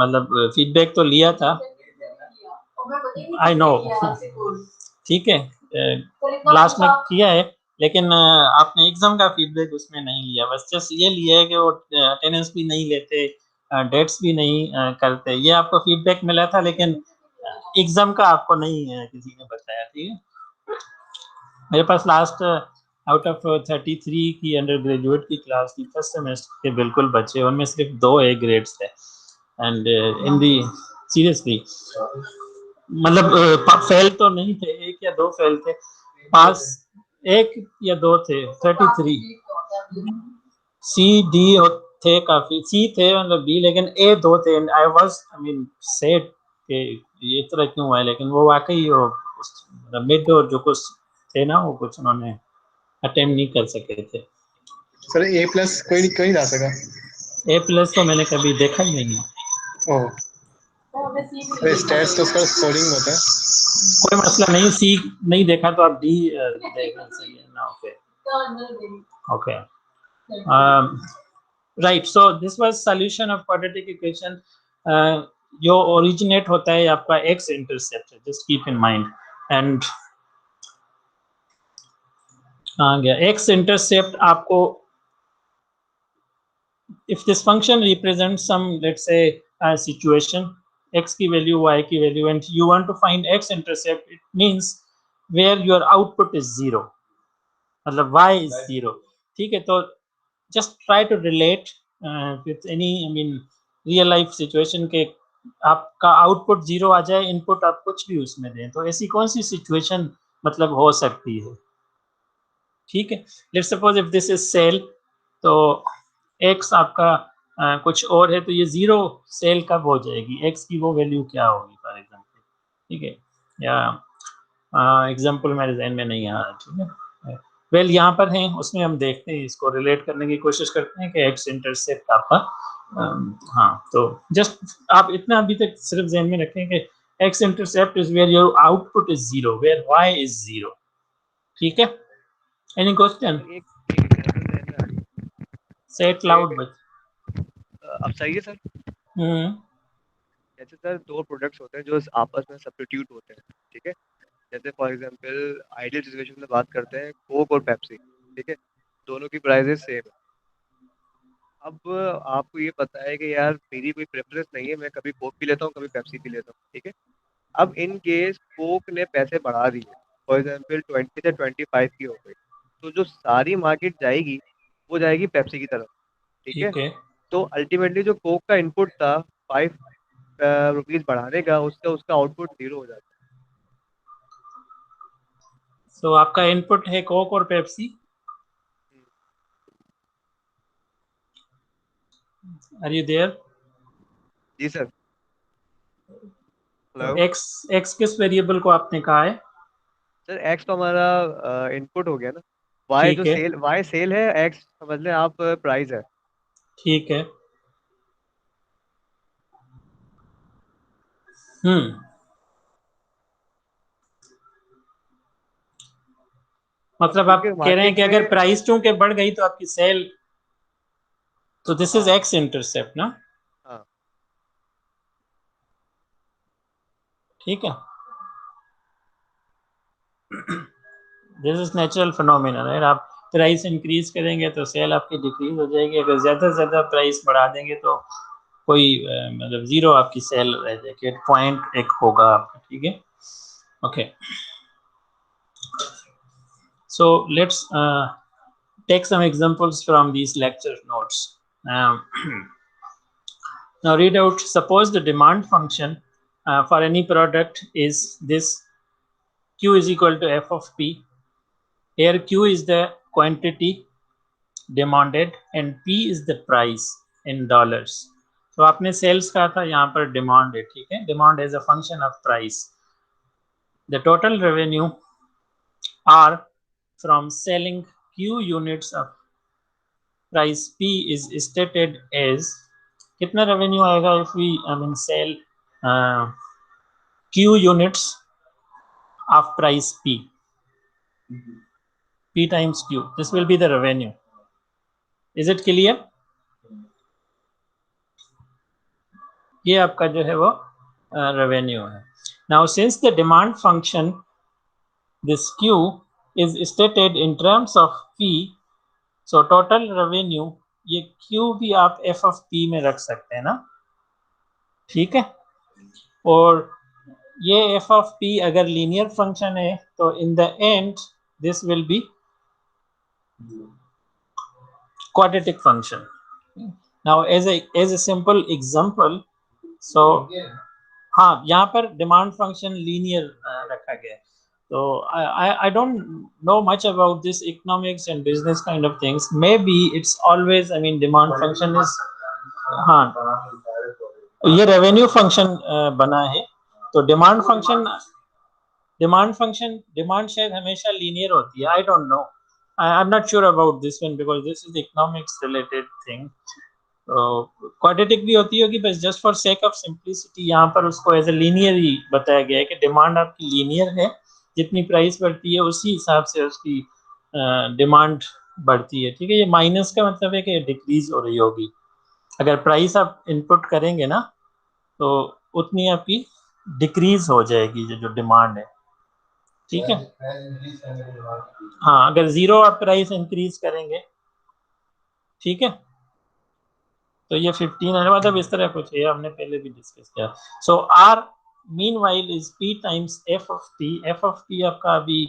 मतलब फीडबैक तो लिया था. आई नो, ठीक है, लास्ट में किया है, लेकिन आपने एग्जाम का फीडबैक उसमें नहीं लिया. बस जस्ट ये लिया है कि वो अटेंडेंस भी नहीं लेते, डेट्स भी नहीं करते. ये आपको फीडबैक मिला था, लेकिन एग्जाम का आपको नहीं किसी ने बताया. ठीक है, मेरे पास लास्ट आउट ऑफ 33 की अंडर ग्रेजुएट की क्लास थी फर्स्ट सेमेस्टर के बिल्कुल बच्चे, उनमें सिर्फ 2 A ग्रेड्स थे. एंड इन दी सीरियसली मतलब फेल तो नहीं थे, 1 या 2 फेल थे. पास 1 या 2 थे. 33 C D थे, काफी C थे मतलब B, लेकिन A 2 थे. आई वाज सेड कि ये तरह क्यों हुआ है, लेकिन वो वाकई वो मिड और जो कुछ थे ना वो कुछ उन्होंने अटेम्प्ट नहीं कर सके थे. सर A+ कोई नहीं ला सका. A+ तो मैंने कभी देखा ही नहीं. ओह, स्टैट्स तो उसका स्कोरिंग होता है. कोई मसला नहीं. C नहीं देखा तो आप D देख सकते हैं ना. Okay. Right, so this was solution of quadratic equation. जो ओरिजिनेट होता है आपका x intercept, just keep in mind. And आ गया x इंटरसेप्ट आपको, if this function represents some, let's say, situation, x की वैल्यू y की value, and you want to find x intercept, it means where your output is 0, मतलब y is 0. ठीक है, तो just try to relate with any real life situation के आपका output 0 आ जाए, input आप कुछ भी उसमें दें, तो ऐसी कौन सी सिचुएशन मतलब हो सकती है? ठीक है, let's suppose if this is sale, तो x आपका कुछ और है, तो ये 0 सेल कब हो जाएगी, x की वो वैल्यू क्या होगी फॉर एग्जांपल, ठीक है, या एग्जांपल मेरे जहन में नहीं आ रहा, ठीक है। वेल यहाँ पर हैं, उसमें हम देखते हैं, इसको रिलेट करने की कोशिश करते हैं कि x इंटरसेप्ट आपका हाँ, तो जस्ट आप इतना अभी तक सिर्फ जहन में रखें कि x intercept is where your output is 0, where y is 0, ठीक है। Any question? एक एग्जांपल ध्यान में आ रही है। से इट लाउड बच। अब सही है सर? जैसे सर दो प्रोडक्ट्स होते हैं जो आपस में सब्स्टिट्यूट होते हैं, ठीक है। जैसे फॉर एग्जांपल आइडियल सिचुएशन में बात करते हैं कोक और पेप्सी, ठीक है, दोनों की प्राइसेस सेम है। अब आपको ये पता है कि यार मेरी कोई प्रेफरेंस नहीं है, मैं कभी कोक पी लेता हूँ, कभी पेप्सी पी लेता हूँ, ठीक है। अब इन केस कोक ने पैसे बढ़ा दिए, फॉर एग्जांपल 20 से 25 की हो गई, तो जो सारी मार्केट जाएगी वो जाएगी पेप्सी की तरफ, ठीक है। ठीक है, तो अल्टीमेटली जो कोक का इनपुट था 5 रुपीज बढ़ाने का, उसका उसका आउटपुट 0 हो जाता है। तो आपका इनपुट है कोक और पेप्सी, आर यू देयर? जी सर। तो हेलो x किस वेरिएबल को आपने कहा है? सर, एक्स तो हमारा इनपुट हो गया ना। वाई जो ठीक है, सेल, वाई सेल है, एक्स समझ लें आप प्राइस है। ठीक है, मतलब आप क्योंकि कह रहे हैं मार्केट कि अगर में, प्राइस चूंकि बढ़ गई तो आपकी सेल, तो दिस इज हाँ x इंटरसेप्ट ना, हाँ ठीक है, this is natural phenomena, right. आप प्राइस इंक्रीज करेंगे तो सेल आपकी डिक्रीज हो जाएगी, अगर ज्यादा से ज्यादा प्राइस बढ़ा देंगे तो कोई मतलब 0 आपकी सेल रह जाएगी, पॉइंट एक होगा आपका, ठीक है, okay. So let's take some examples from these lecture notes. Now read out, suppose the demand function for any product is this: q is equal to f of p. Here q is the quantity demanded and p is the price in dollars. तो आपने sales कहा था, यहाँ पर demand है, ठीक है, demand as a function of price. The total revenue R from selling q units of price p is stated as, कितना रेवेन्यू आएगा if we sell q units of price p, p times q, this will be the revenue. Is it clear? ये आपका जो है वो revenue है। Now since the demand function, this q is stated in terms of p, so total revenue, ये q भी आप f of p में रख सकते हैं ना, ठीक है। और ये f of p अगर लीनियर फंक्शन है तो in the end this will be quadratic function. Now as a simple example, so हाँ, यहाँ पर डिमांड फंक्शन लीनियर रखा गया है, तो I don't know much about this economics and business kind of things. Maybe it's always, demand function is, हाँ, ये revenue function बना है, तो डिमांड फंक्शन डिमांड शायद हमेशा लीनियर होती है, आई don't no, I am not sure about this one because this is economics related thing. Quadratic भी होती होगी, बस just for sake of simplicity यहाँ पर उसको एज ए लीनियर ही बताया गया है कि डिमांड आपकी लीनियर है, जितनी प्राइस बढ़ती है उसी हिसाब से उसकी डिमांड बढ़ती है, ठीक है। ये माइनस का मतलब है कि डिक्रीज हो रही होगी, अगर प्राइस आप इनपुट करेंगे ना तो उतनी आपकी डिक्रीज हो जाएगी जो डिमांड है, ठीक है। हाँ, अगर 0 आप प्राइस इंक्रीज करेंगे, ठीक है, तो ये 15 मतलब इस तरह कुछ है, हमने पहले भी डिस्कस किया। So R meanwhile is p times f of p, f of p आपका अभी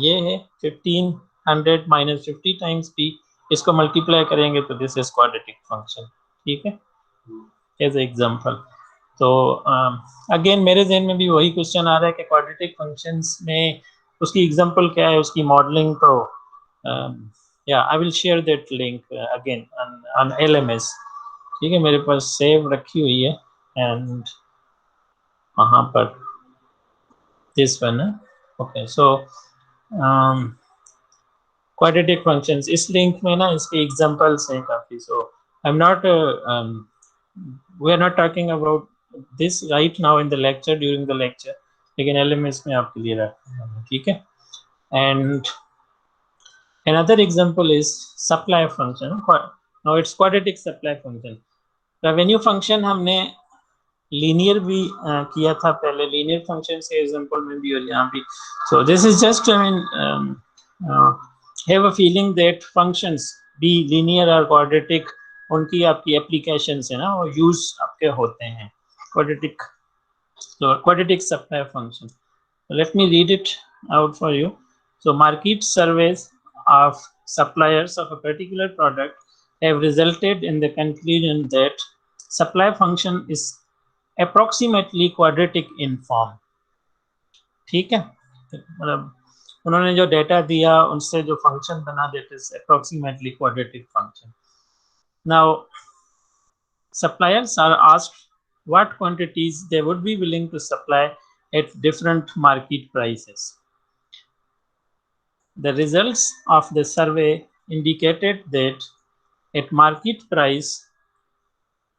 ये है 1500 माइनस 50 टाइम्स p, इसको मल्टीप्लाई करेंगे तो दिस इज क्वाड्रेटिक फंक्शन, ठीक है, एज एग्जांपल। तो अगेन मेरे जहन में भी वही क्वेश्चन आ रहा है कि क्वाड्रेटिक फंक्शंस में उसकी एग्जांपल क्या है, उसकी मॉडलिंग। तो या I will share that link again on LMS, ठीक है, मेरे पास सेव रखी हुई है। एंड वहाँ पर दिस वन है। ओके, सो क्वाड्रेटिक फंक्शंस इस लिंक में ना इसके एग्जांपल्स हैं काफ़ी। So I am not we are not talking about this right now in the lecture, during the lecture, लेकिन LMS में आपके लिए रखा है, ठीक है। एंड another example is supply function. Now it's quadratic supply function. Revenue function हमने लीनियर भी किया था पहले, लीनियर फंक्शन से एग्जांपल में भी और यहाँ भी। सो this is just I mean have a feeling that functions be linear और क्वाड्रेटिक, उनकी आपकी एप्लीकेशंस है ना, वो यूज आपके होते हैं quadratic. So quadratic supply function. Let me read it out for you. So market surveys of suppliers of a particular product have resulted in the conclusion that supply function is approximately quadratic in form. ठीक है, मतलब उन्होंने जो data दिया उनसे जो function बना, that is approximately quadratic function. Now suppliers are asked what quantities they would be willing to supply at different market prices. The results of the survey indicated that at market price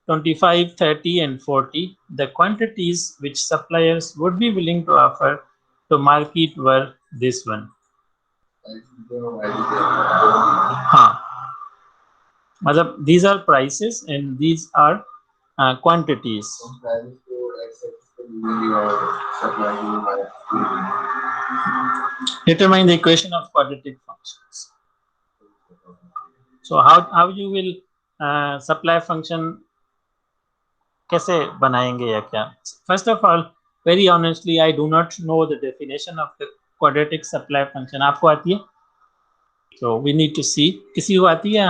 25, 30 and 40, the quantities which suppliers would be willing to offer to market were this one. हाँ, मतलब these are prices and these are quantities. Determine the equation of quadratic functions. So how you will supply function कैसे बनाएंगे या क्या? First of all, very honestly, I do not know the definition of the quadratic supply function. आपको आती है? So we need to see. किसी को आती है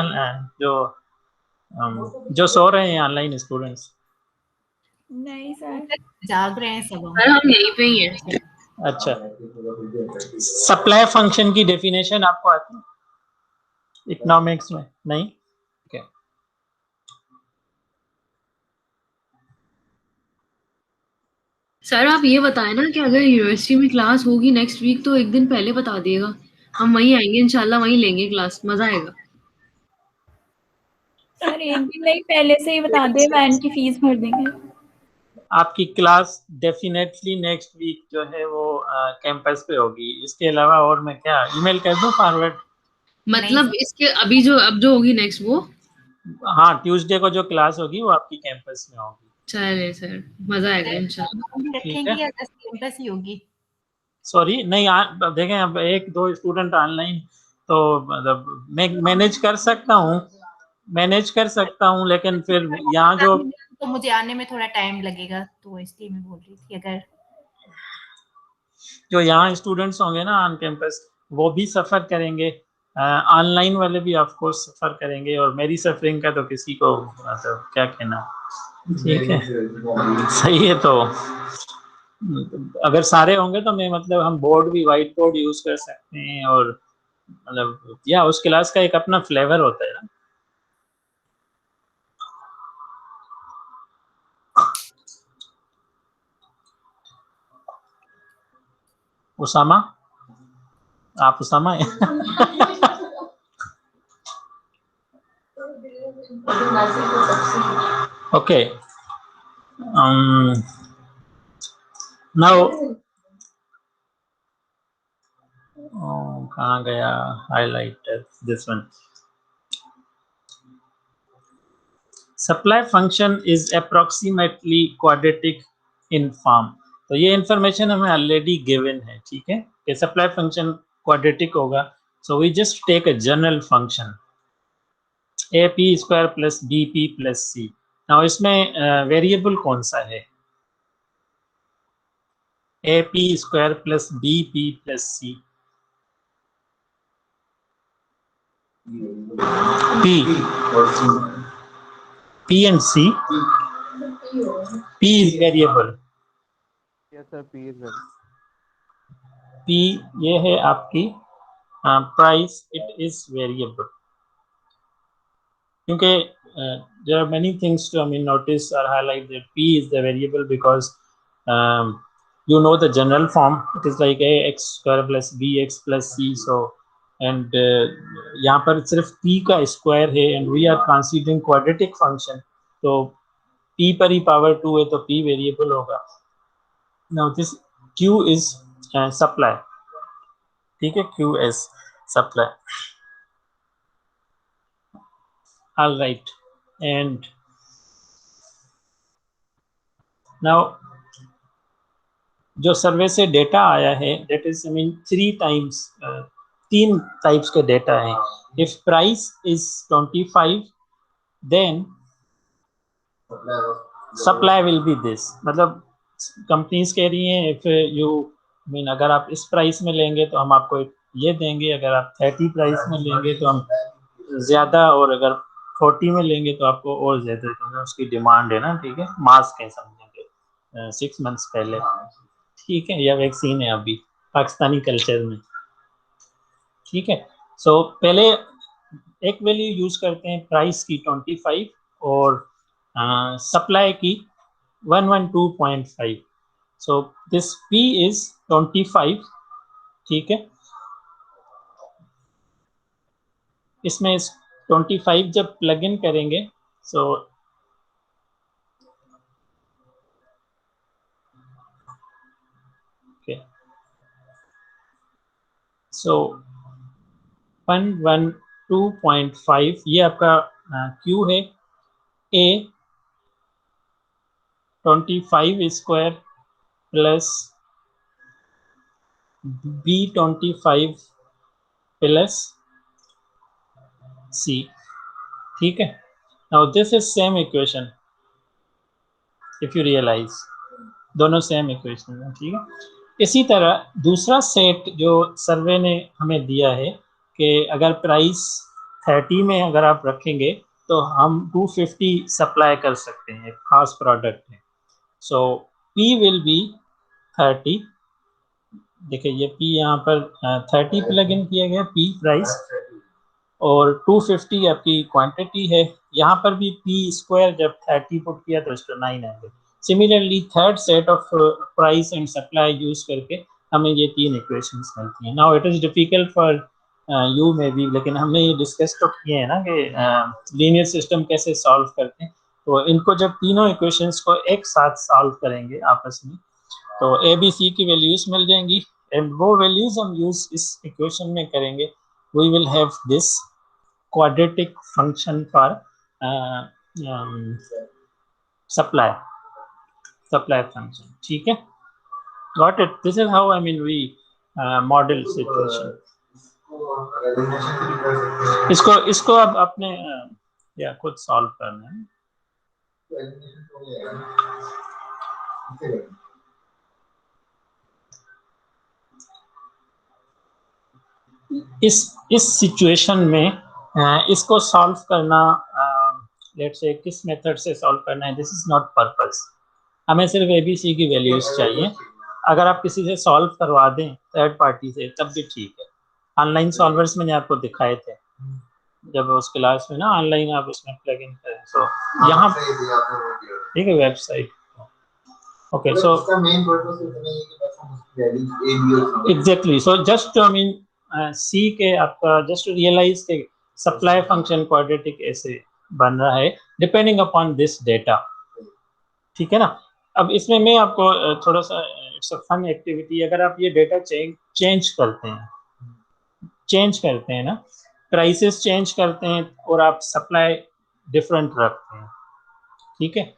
जो सो रहे हैं ऑनलाइन स्टूडेंट्स? नहीं सर, जाग रहे हैं सब। हम यहीं पे ही हैं। अच्छा, सप्लाई फंक्शन की डेफिनेशन आपको आती है इकोनॉमिक्स में? नहीं? okay. सर आप ये बताएं ना कि अगर यूनिवर्सिटी में क्लास होगी नेक्स्ट वीक तो एक दिन पहले बता दिएगा, हम वहीं आएंगे इंशाल्लाह, वहीं लेंगे क्लास, मजा आएगा। सर एक दिन नहीं, पहले से ही बता दे, वैन की फीस भर देंगे। आपकी क्लास डेफिनेटली नेक्स्ट वीक जो है वो कैंपस पे होगी, इसके अलावा और मैं क्या ईमेल कर दूं फॉरवर्ड? मतलब इसके अभी जो अब जो होगी नेक्स्ट वो? हाँ, ट्यूसडे को जो क्लास होगी वो आपकी कैंपस में होगी। चलिए सर, मजा आएगा इंशाल्लाह। रखेंगे या कैंपस ही होगी? सॉरी नहीं, देखें अब एक दो स्टूडेंट ऑनलाइन तो मतलब मैं मैनेज कर सकता हूँ, लेकिन फिर यहाँ जो तो मुझे आने में थोड़ा टाइम लगेगा, तो इसलिए मैं बोल रही थी अगर जो यहाँ स्टूडेंट्स होंगे ना ऑन कैंपस वो भी सफ़र करेंगे, ऑनलाइन वाले भी ऑफ कोर्स सफ़र करेंगे, और मेरी सफरिंग का तो किसी को मतलब क्या कहना। ठीक है, सही है। तो अगर सारे होंगे तो मैं मतलब हम बोर्ड भी वाइट बोर्ड यूज कर सकते हैं, और मतलब या उस क्लास का एक अपना फ्लेवर होता है ना। उसामा, आप उसामा है? ओके, नाउ कहाँ गया highlighter, this one. Supply function is approximately quadratic in form. तो ये इंफॉर्मेशन हमें ऑलरेडी गिवन है, ठीक है, कि सप्लाई फंक्शन क्वाड्रेटिक होगा। So we just take a general function a p square plus b p plus c. Now इसमें variable कौन सा है? A p square plus b p plus c. P and C, P is variable. Yes sir, P is variable. P ये है आपकी price, it is variable. क्योंकि there are many things to notice or highlight that P is the variable because you know the general form. It is like ax square plus bx plus c. So and यहाँ पर सिर्फ P का square है and we are considering quadratic function. तो P पर ही power 2 है तो P variable होगा. Now this Q is supply. ठीक है, Q is supply. All right, and now जो सर्वे से डेटा आया है that is 3 times 3 टाइप्स के डेटा हैं. If price is 25 then supply will be this. मतलब कंपनीज कह रही हैं if you अगर आप इस प्राइस में लेंगे तो हम आपको ये देंगे, अगर आप 30 प्राइस में लेंगे तो हम ज्यादा, और अगर 40 में लेंगे तो आपको और ज्यादा, क्योंकि उसकी डिमांड है ना. ठीक है, मास्क है समझेंगे 6 मंथ्स पहले. ठीक है, या वैक्सीन है अभी पाकिस्तानी कल्चर में. ठीक है, सो पहले एक वैल्यू यूज करते हैं प्राइस की 25 और सप्लाई की 112.5. So this P is 25. ठीक है, इसमें 25 जब प्लग इन करेंगे सो सो 112.5 ये आपका Q है. A 25 square plus B 25 plus C. ठीक है, now this is same equation if you realise, दोनों सेम इक्वेशन है. ठीक है, इसी तरह दूसरा सेट जो सर्वे ने हमें दिया है कि अगर प्राइस 30 में अगर आप रखेंगे तो हम 250 सप्लाई कर सकते हैं, खास प्रोडक्ट है. सो P विल बी 30. देखिए ये P यहाँ पर 30 प्लग इन किया गया P प्राइस, और 250 आपकी क्वांटिटी है. यहाँ पर भी P स्क्वायर जब 30 पुट किया तो इसको 900. Similarly third set of price and supply use करके हमें ये 3 इक्वेशंस मिलती हैं. Now it is difficult for you may be, लेकिन हमने ये डिस्कस तो किए हैं ना कि लीनियर सिस्टम कैसे सॉल्व करते हैं. तो इनको जब तीनों इक्वेशंस को एक साथ सॉल्व करेंगे आपस में तो ए बी सी की वैल्यूज मिल जाएंगी, एंड वो वैल्यूज हम यूज इस इक्वेशन में करेंगे. We will have this quadratic function for supply function. ठीक है, got it? This is how we model situation. इसको अब अपने या खुद सॉल्व करना है. इस सिचुएशन में इसको सॉल्व करना, लेट्स से किस मेथड से सॉल्व करना है, दिस इज नॉट पर्पस. हमें सिर्फ ABC की वैल्यूज चाहिए. अगर आप किसी से सॉल्व करवा दें थर्ड पार्टी से तब भी ठीक है. ऑनलाइन सॉल्वर्स मैंने आपको दिखाए थे जब उस क्लास में ना, ऑनलाइन आप उसमें प्लग इन करें. सो यहाँ ठीक है website. Okay, so exactly, so just see के आपका जस्ट रियलाइज के सप्लाई फंक्शन क्वाड्रेटिक ऐसे बन रहा है डिपेंडिंग अपॉन दिस डेटा. ठीक है ना. अब इसमें मैं आपको थोड़ा सा, इट्स अ फन एक्टिविटी, अगर आप ये डेटा चेंज करते हैं ना, प्राइसेस चेंज करते हैं और आप सप्लाई डिफरेंट रखते हैं. ठीक है,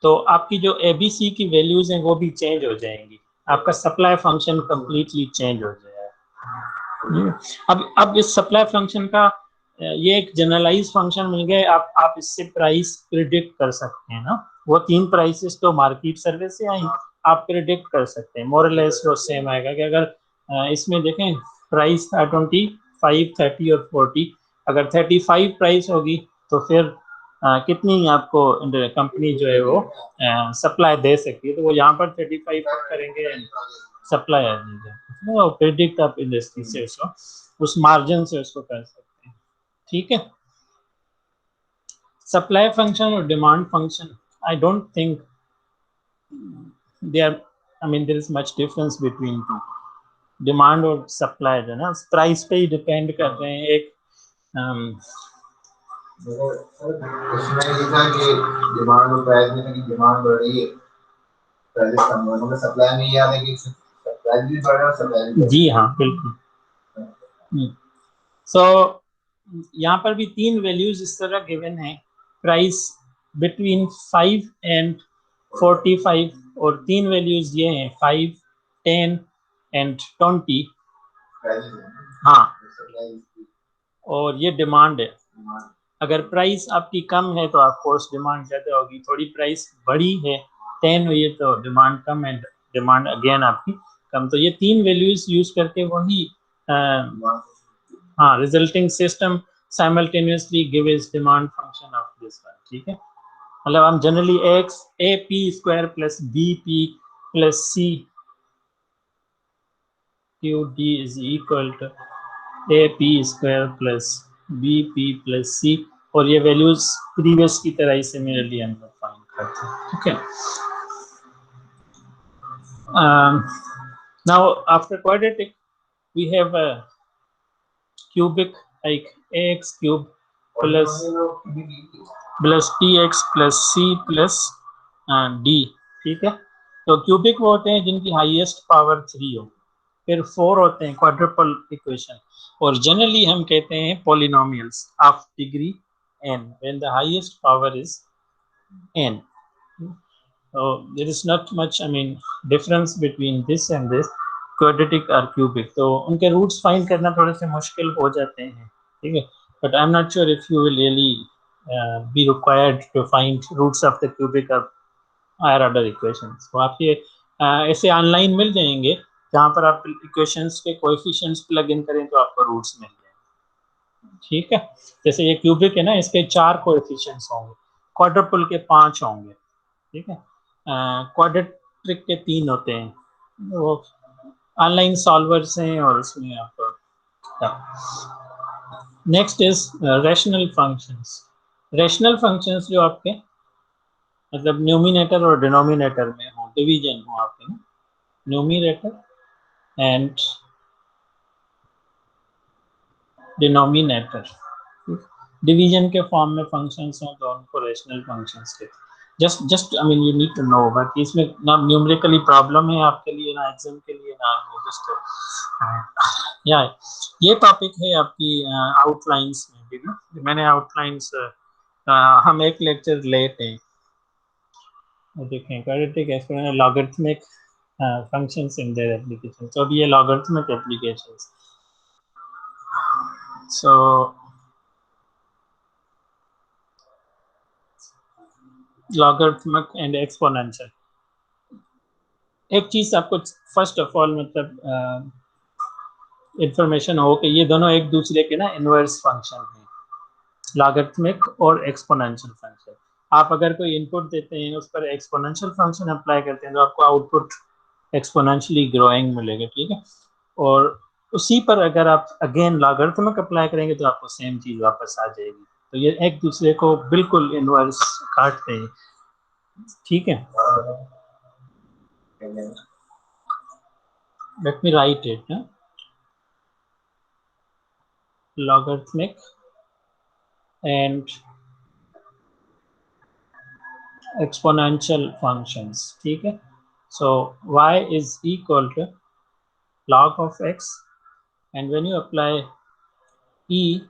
तो आपकी जो ABC की वैल्यूज हैं वो भी चेंज हो जाएंगी, आपका सप्लाई फंक्शन कंप्लीटली चेंज हो जाएगा. अब इस सप्लाई फंक्शन का ये एक जनरलाइज फंक्शन मिल गया. आप इससे प्राइस प्रिडिक्ट कर सकते हैं ना. वो 3 प्राइसेस तो मार्केट सर्वे से आई, आप प्रिडिक्ट कर सकते हैं मोर लेस वो सेम आएगा. कि अगर इसमें देखें प्राइस था 25, 30 और 40, अगर 35 प्राइस होगी तो फिर कितनी आपको कंपनी जो है वो सप्लाई दे सकती है, तो वो यहाँ पर 35 करेंगे सप्लाई आ जाएगी, वो प्रेडिक्ट आप इंडस्ट्री से उसको उस मार्जिन से उसको कर सकते हैं। ठीक है, सप्लाई फंक्शन और demand function, I don't think they are, I mean there is much difference between two. Demand और सप्लाई जो है ना प्राइस पे ही डिपेंड कर रहे हैं। एक उसमें ये था कि डिमांड और प्राइस में कि डिमांड बढ़ रही है, प्राइस कम हो रहा है, सप्लाई में ये आ रहा है कि प्राइस भी बढ़ रहा है, सप्लाई भी। जी हाँ बिल्कुल। सो यहाँ पर भी 3 वैल्यूज इस तरह गिवन है, प्राइस बिटवीन 5 एंड 45, और 3 वैल्यूज ये हैं 5, 10 एंड 20। हाँ, और ये डिमांड है। अगर प्राइस आपकी कम है तो ऑफ कोर्स डिमांड ज़्यादा होगी, थोड़ी प्राइस बड़ी है 10 हुई है तो डिमांड कम है, डिमांड अगेन आपकी कम। तो ये 3 वैल्यूज यूज करके वही हाँ resulting system simultaneously give is demand function of this one. ठीक है, मतलब हम generally x a p square plus b p plus c q d is equal to a p square plus b p plus c, और ये values previous की तरह ही similarly हम लोग फाइंड करते हैं। ठीक है, now after quadratic we have a cubic like ax cube plus tx plus c plus d। ठीक है, तो क्यूबिक वो होते हैं जिनकी हाईएस्ट पावर 3 हो, फिर 4 होते हैं क्वाड्रुपल इक्वेशन, और जनरली हम कहते हैं polynomials of degree n when the highest power is n। so there is not much, I mean, difference between this and this quadratic or cubic, तो उनके रूट्स फाइंड करना थोड़े से मुश्किल हो जाते हैं। ठीक है, but I'm not sure if you will really be required to find roots of the cubic or higher order equations। तो आपके ऐसे ऑनलाइन मिल जाएंगे जहाँ पर आप इक्वेशंस के कोएफिशिएंट्स प्लग इन करें तो आपको रूट्स मिल जाएंगे। ठीक है, जैसे ये क्यूबिक है ना, इसके 4 कोएफिशिएंट्स होंगे, क्वाड्रुपल के 5 होंगे। ठीक है, क्वाड्रेटिक के 3 होते हैं, वो ऑनलाइन सॉल्वर्स हैं और उसमें आपको। Next is rational functions. Rational functions जो आपके मतलब न्यूमिनेटर और डिनोमिनेटर में हो, डिवीजन हो आपके ना, न्यूमिनेटर एंड डिनोमिनेटर, डिवीजन के फॉर्म में फंक्शंस हो तो उनको रैशनल फंक्शंस कहते हैं। Just I mean you need to know, बाकी इसमें ना न्यूमेरिकली प्रॉब्लम है आपके लिए, ना एग्जाम के लिए, ना जस्ट या ये टॉपिक है आपकी आउटलाइंस में भी ना। मैंने आउटलाइंस हम एक लेक्चर लेट हैं, देखें quadratic exponential logarithmic functions in their application. तो अभी ये logarithmic applications, so logarithmic and exponential. एक चीज आपको फर्स्ट ऑफ ऑल मतलब इंफॉर्मेशन हो कि ये दोनों एक दूसरे के ना इनवर्स फंक्शन हैं, लॉगरिथमिक और एक्सपोनेंशियल फंक्शन। आप अगर कोई इनपुट देते हैं उस पर एक्सपोनेंशियल फंक्शन अप्लाई करते हैं तो आपको आउटपुट एक्सपोनेंशियली ग्रोइंग मिलेगा। ठीक है, और उसी पर अगर आप अगेन लॉगरिथमिक अप्लाई करेंगे तो आपको सेम चीज वापस आ जाएगी। तो ये एक दूसरे को बिल्कुल इनवर्स काटते हैं। ठीक है, let me right it, logarithmic and exponential functions। ठीक है, so y is equal to log of x, and when you apply e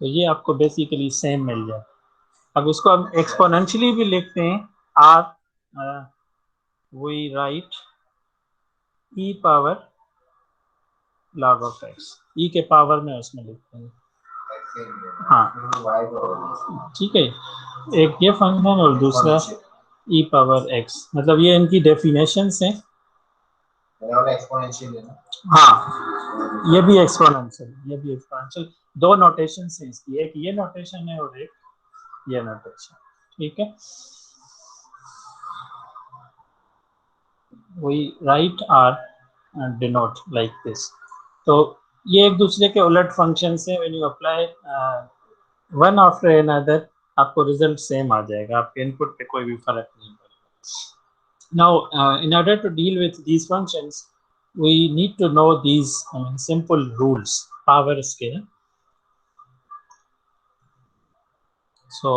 तो ये आपको बेसिकली सेम मिल जाए। अब इसको हम एक्सपोनेंशियली भी लिखते हैं, r we write e power log of x, e के पावर में उसमें लिखते हैं। हाँ ठीक है, एक ये फंक्शन और दूसरा e पावर x, मतलब ये इनकी डेफिनेशंस हैं। वाला एक्सपोनेंशियल है ना। हाँ ये भी एक्सपोनेंशियल, दो नोटेशन है इसकी, एक ये नोटेशन है और एक ये नोटेशन, ठीक है। we write or denote like this। तो ये एक दूसरे के उलट फंक्शंस हैं, when you apply one after another आपको रिजल्ट सेम आ जाएगा, आपके इनपुट पे कोई भी फर्क नहीं पड़ेगा। now in order to deal with these functions we need to know these simple rules powers के। so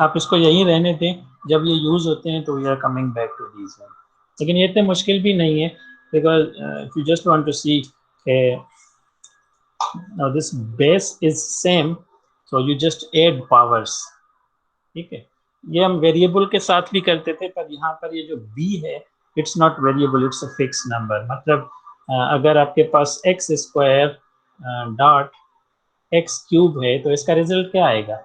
आप इसको यहीं रहने दें, जब ये यूज होते हैं तो we are coming back to these one। लेकिन ये इतने मुश्किल भी नहीं है, because if you just want to see now this base is same so you just add powers, ठीक है। ये हम वेरिएबल के साथ भी करते थे, पर यहाँ पर ये जो b है it's not variable, it's a fix number. मतलब अगर आपके पास x square dot x cube है तो इसका रिजल्ट क्या आएगा?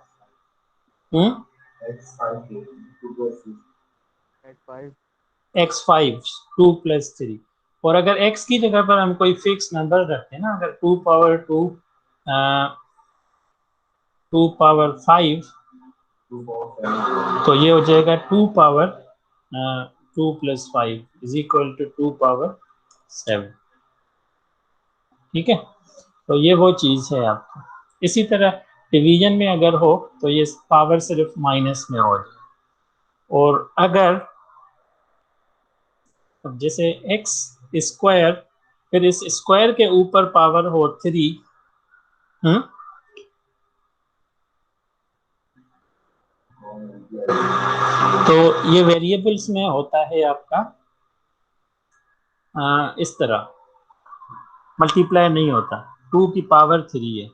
x5 2 + 3। और अगर x की जगह पर हम कोई फिक्स नंबर रखते हैं ना, अगर 2 पावर 5 तो ये हो जाएगा 2 पावर 2 + 5 = 2 पावर 7, ठीक है। तो ये वो चीज है आपको। इसी तरह डिवीजन में अगर हो तो ये पावर सिर्फ माइनस में हो जाए, और अगर जैसे x स्क्वायर फिर इस स्क्वायर के ऊपर पावर हो 3, तो ये वेरिएबल्स में होता है आपका इस तरह मल्टीप्लाई नहीं होता, 2 की पावर 3 है,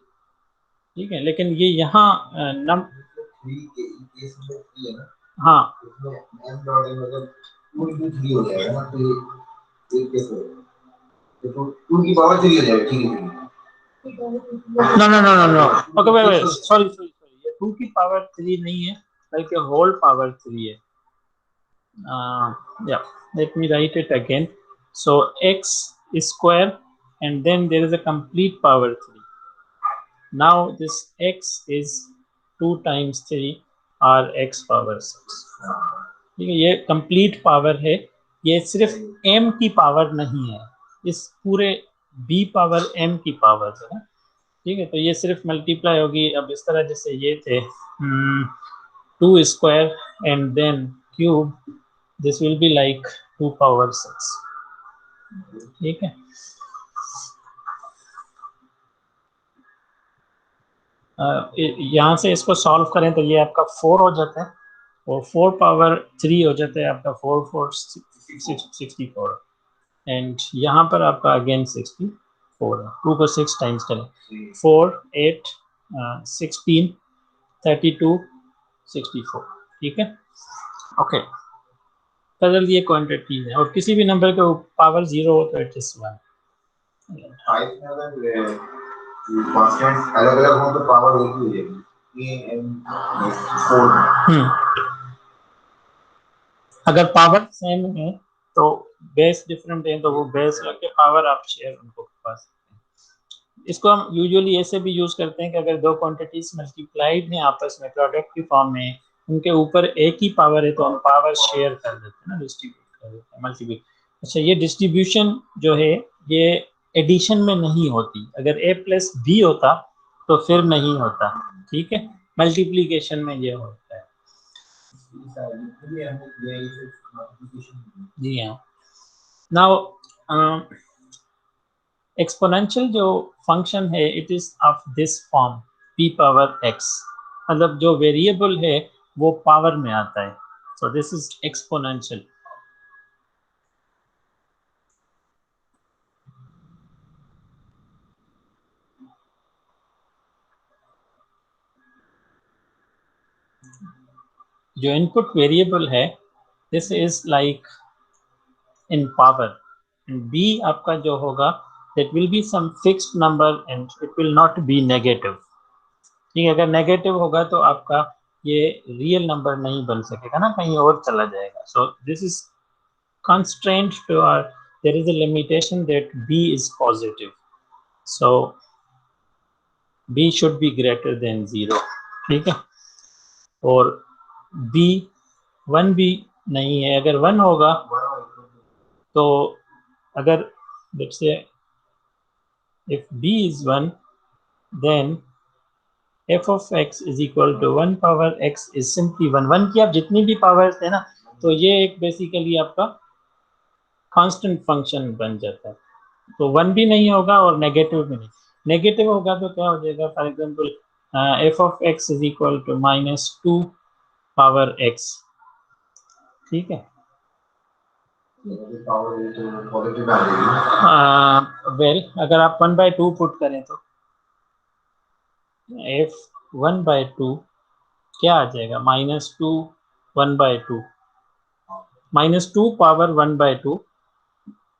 ठीक है। लेकिन ये यहाँ नम 3 के केस में 3 है ना, हाँ उसमें m डॉट n मतलब 2 into 3 हो जाएगा ना, तो ये केस हो तो 2 की पावर 3 हो जाएगा, ठीक है। नो ओके वेट सॉरी ये 2 की पावर 3 नहीं है बल्कि होल पावर 3 है। yeah, let me write it again। so x square and then there is a complete power 3। now this x is 2 times 3 or x power 6, ठीक है। ये complete power है, ये सिर्फ m की पावर नहीं है, इस पूरे b पावर m की पावर है ना, ठीक है। तो ये सिर्फ मल्टीप्लाई होगी अब इस तरह, जैसे ये थे 2 square and then cube, this will be like 2 power 6, ठीक है। यहाँ से इसको सॉल्व करें तो ये आपका 4 हो जाता है, और 4 पावर 3 हो जाता है आपका 4 4 64, एंड यहाँ पर आपका अगेन 64 है। 2 को 6 टाइम्स करें, 4 8 16 32 64, ठीक है। ओके बदल दिए क्वांटिटी है, और किसी भी नंबर के पावर 0 हो तो इट इज 1। 5 में अगर कांस्टेंट अलग-अलग हो तो पावर एक ही हो जाएगी, ये m 4। अगर पावर सेम है तो बेस डिफरेंट है तो वो बेस रख के पावर आप शेयर उनको पा सकते हैं। इसको हम यूजुअली ऐसे भी यूज करते हैं कि अगर दो क्वांटिटीज मल्टीप्लाइड हैं आपस में प्रोडक्ट की फॉर्म में, उनके ऊपर एक ही पावर है तो हम पावर शेयर कर देते हैं ना, डिस्ट्रीब्यूट कर देते हैं, मल्टीप्लाई। अच्छा ये डिस्ट्रीब्यूशन जो है ये एडिशन में नहीं होती, अगर a + b होता तो फिर नहीं होता, ठीक है। मल्टीप्लिकेशन में ये होता है। जी हाँ। नाउ एक्सपोनेंशियल जो फंक्शन है it is of this form p power x, मतलब जो वेरिएबल है वो पावर में आता है, सो दिस इज एक्सपोनेंशियल। जो इनपुट वेरिएबल है this is like in power, and b आपका जो होगा that will be some fixed number and it will not be negative, ठीक है। अगर नेगेटिव होगा तो आपका ये रियल नंबर नहीं बन सकेगा ना, कहीं और चला जाएगा। So this is constraint to our there is a limitation that b is positive, so b should be greater than 0, ठीक है, और b 1 भी नहीं है, अगर 1 होगा तो अगर let's say if b is 1 then f of x is equal to 1 power x is simply 1 1 की आप जितनी भी पावर्स है ना, तो ये एक बेसिकली आपका कांस्टेंट फंक्शन बन जाता है, तो 1 भी नहीं होगा और नेगेटिव भी नहीं, नेगेटिव होगा तो क्या हो जाएगा, for example f of x is equal to -2 power x, ठीक है, वेल अगर आप 1/2 पुट करें तो f 1/2 क्या आ जाएगा, -2 1/2 -2 पावर 1/2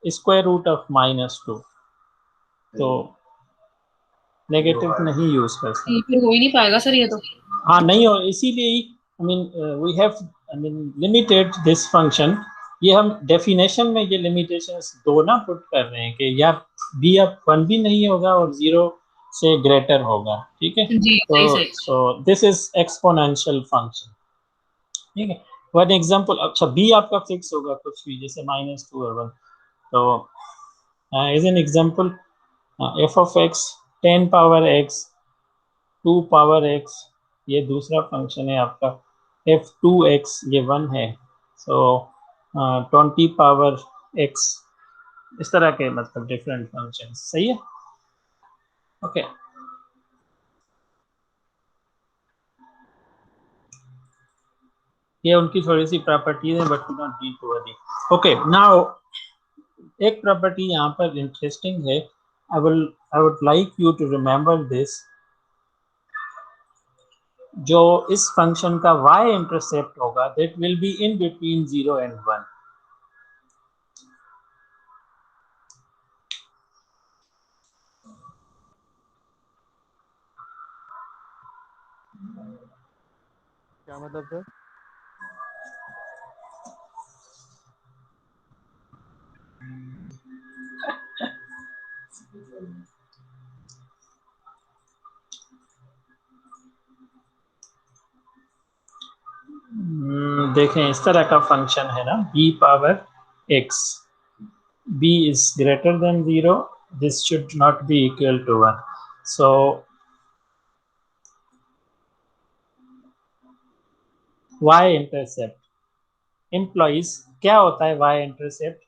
स्क्वायर रूट ऑफ -2, तो नेगेटिव नहीं यूज कर सकते, फिर हो ही नहीं पाएगा सर ये तो। हाँ नहीं, और इसीलिए I mean we have I mean limited this function, ये हम डेफिनेशन में ये लिमिटेशंस दो ना पुट कर रहे हैं कि यार बी अब 1 भी नहीं होगा और 0 से ग्रेटर होगा, ठीक है, जी सही। So this is exponential function, ठीक है, वन एग्जांपल, अच्छा बी आपका फिक्स होगा कुछ भी जैसे -2 और 1, तो as an example f of x 10 power x 2 power x, ये दूसरा फंक्शन है आपका, f2x ये 1 है, सो 20 पावर x, इस तरह के मतलब डिफरेंट फंक्शन, सही है, ओके ये उनकी थोड़ी सी प्रॉपर्टीज है but we don't need to worry, okay now एक प्रॉपर्टी यहाँ पर इंटरेस्टिंग है, I would like you to remember this, जो इस फंक्शन का y इंटरसेप्ट होगा that will be in between 0 and 1, क्या मतलब सर? देखें इस तरह का फंक्शन है ना, b power x, b is greater than 0, this should not be equal to 1, so y intercept implies क्या होता है, y intercept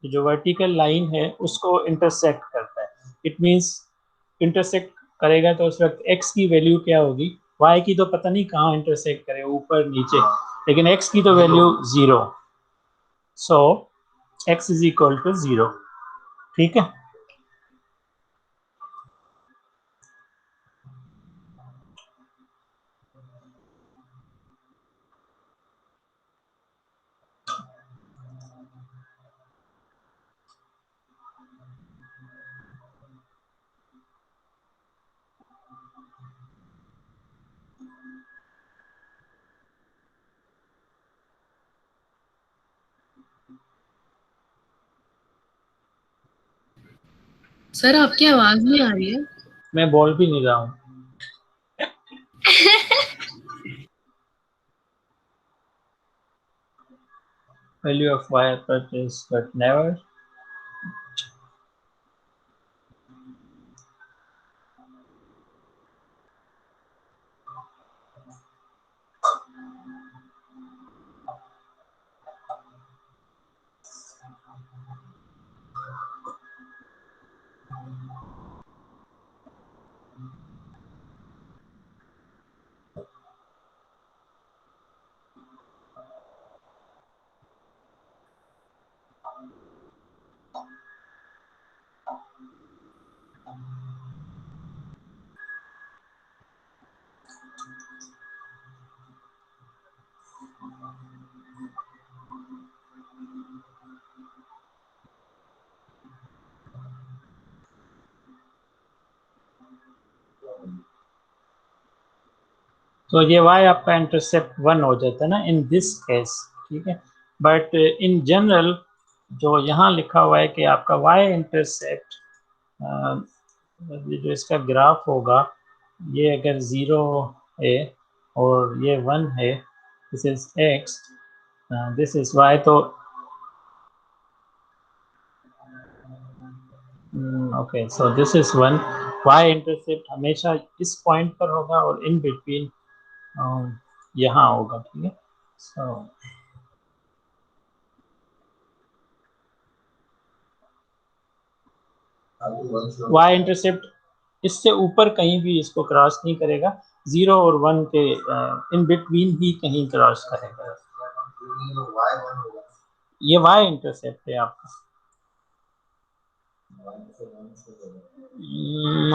जो वर्टिकल लाइन है उसको इंटरसेक्ट करता है, इट मींस इंटरसेक्ट करेगा तो उस वक्त x की वैल्यू क्या होगी, y की तो पता नहीं कहाँ इंटरसेक्ट करे, ऊपर नीचे, लेकिन x की तो value 0, so x is equal to 0, ठीक है, सर आपकी आवाज नहीं आ रही है, मैं बोल भी नहीं रहा हूँ, value of y purchase but never, तो ये y आपका इंटरसेप्ट 1 हो जाता है ना इन दिस केस, ठीक है, बट इन जनरल जो यहाँ लिखा हुआ है कि आपका y इंटरसेप्ट जो इसका ग्राफ होगा, ये अगर 0 है और ये 1 है, this is x, this is y, तो okay, so this is 1, y intercept हमेशा इस पॉइंट पर होगा और इन बिटवीन यहाँ होगा, ठीक है। सो y इंटरसेप्ट इससे ऊपर कहीं भी इसको क्रॉस नहीं करेगा, 0 और 1 के इन बिटवीन ही कहीं क्रॉस करेगा। ये y इंटरसेप्ट है आपका,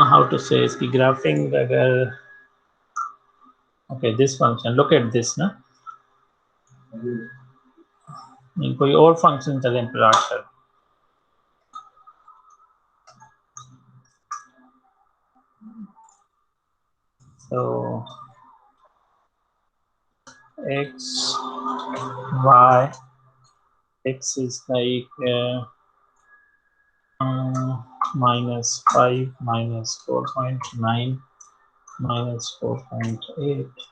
हाउ टू से इसकी ग्राफिंग, अगर okay this function, look at this ना, कोई और फंक्शन चलें प्लॉट कर। So x, y, x is like minus 5, minus 4.9, minus 4.8.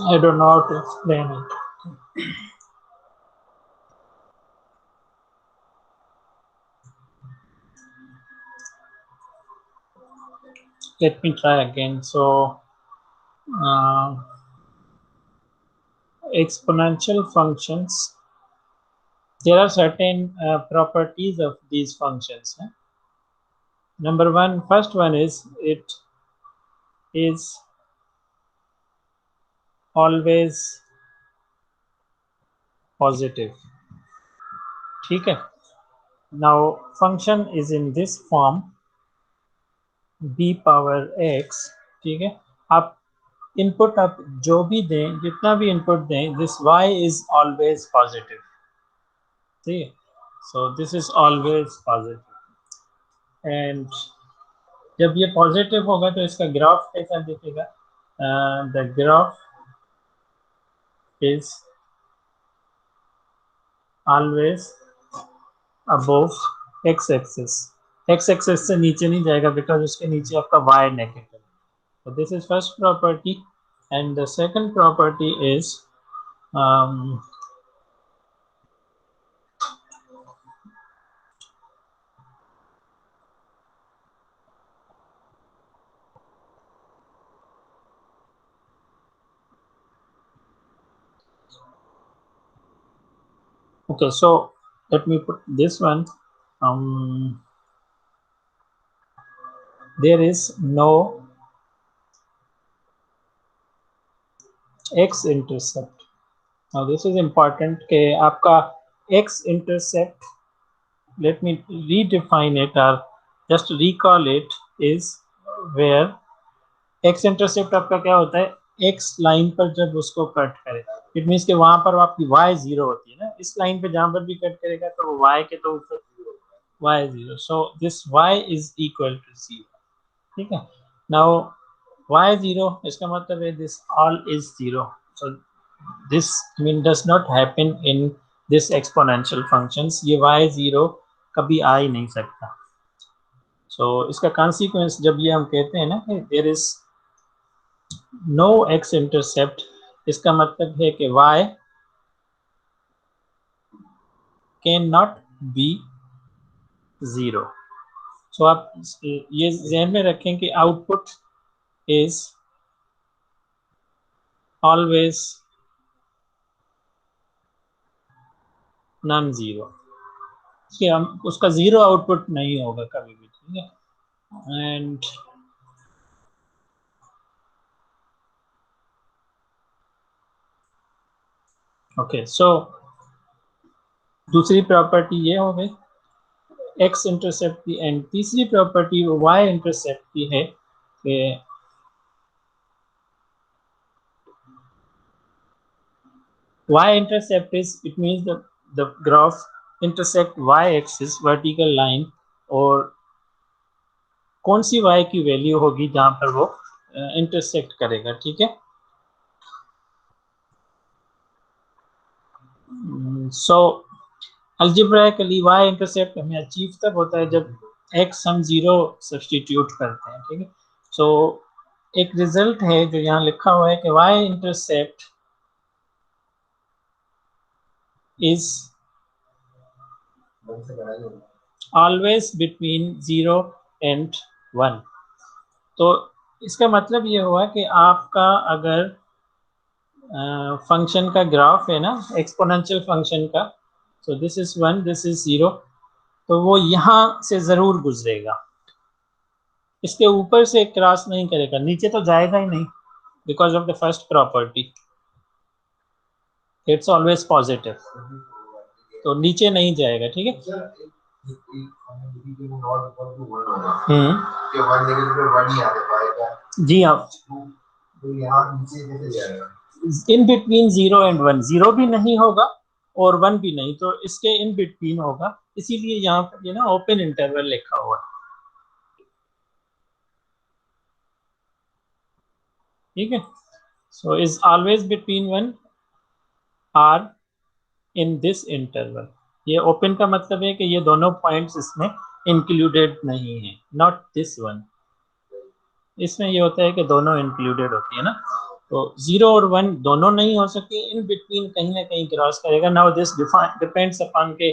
I don't know how to explain it. Let me try again. So exponential functions, there are certain properties of these functions. Number one, first one is it is always positive. ठीक है? Now function is in this form, b power x. ठीक है? आप input आप जो भी दें, जितना भी इनपुट दें, this y is always positive. ठीक है? So this is always positive. And जब ये पॉजिटिव होगा तो इसका ग्राफ कैसा दिखेगा? The graph is always above x axis. X axis से नीचे नहीं जाएगा बिकॉज उसके नीचे आपका y negative. So this is first property, and the second property is Okay, so let me put this one. There is no x-intercept. Now this is important कि आपका x-intercept, let me redefine it or just recall it, is where x-intercept आपका क्या होता है, x line पर जब उसको cut करे, इट मीन्स कि वहां पर आपकी y 0 होती है ना, इस लाइन पे जहां पर भी कट करेगा तो वो y के तो ऊपर y 0, so this y is equal to 0. ठीक है, नाउ y 0 इसका मतलब है this all is 0, so this mean does not happen in this exponential functions. ये y 0 कभी आ ही नहीं सकता. So इसका consequence जब ये हम कहते हैं ना कि there is no x intercept, इसका मतलब है कि y cannot be 0. So आप ये ध्यान में रखें कि output is always non zero, उसका जीरो आउटपुट नहीं होगा कभी भी. ठीक है, एंड ओके, सो दूसरी प्रॉपर्टी ये हो गई एक्स इंटरसेप्ट की. एंड तीसरी प्रॉपर्टी वाई इंटरसेप्ट की है कि y intercept is, it means the graph intersect y axis vertical line, और कौन सी y की वैल्यू होगी जहां पर वो इंटरसेक्ट करेगा. ठीक है, सो अल्जेब्राइकली y इंटरसेप्ट हमें अचीव तब होता है जब x हम 0 सब्स्टिट्यूट करते हैं. ठीक है, सो एक रिजल्ट है जो यहाँ लिखा हुआ है कि y intercept is always between 0 and 1. तो इसका मतलब ये हुआ कि आपका अगर फंक्शन का ग्राफ है ना, एक्सपोनेंशियल फंक्शन का, सो दिस इज 1, दिस इज 0, तो वो यहाँ से जरूर गुजरेगा, इसके ऊपर से क्रॉस नहीं करेगा, नीचे तो जाएगा ही नहीं, because of the first property, it's always positive, तो नीचे नहीं जाएगा. ठीक है, जी हाँ, इन बिटवीन 0 एंड 1, 0 भी नहीं होगा और 1 भी नहीं, तो इसके इन बिटवीन होगा, इसीलिए यहाँ पर ये ना ओपन इंटरवल लिखा हुआ है. ठीक है, so is always between 1 or in this interval. ये ओपन का मतलब है कि ये दोनों पॉइंट्स इसमें इंक्लूडेड नहीं है, नॉट दिस वन. इसमें ये होता है कि दोनों इंक्लूडेड होती है ना, तो 0 और 1 दोनों नहीं हो सकती, इन बिटवीन कहीं ना कहीं क्रॉस करेगा. नाउ दिस डिपेंड्स अपॉन के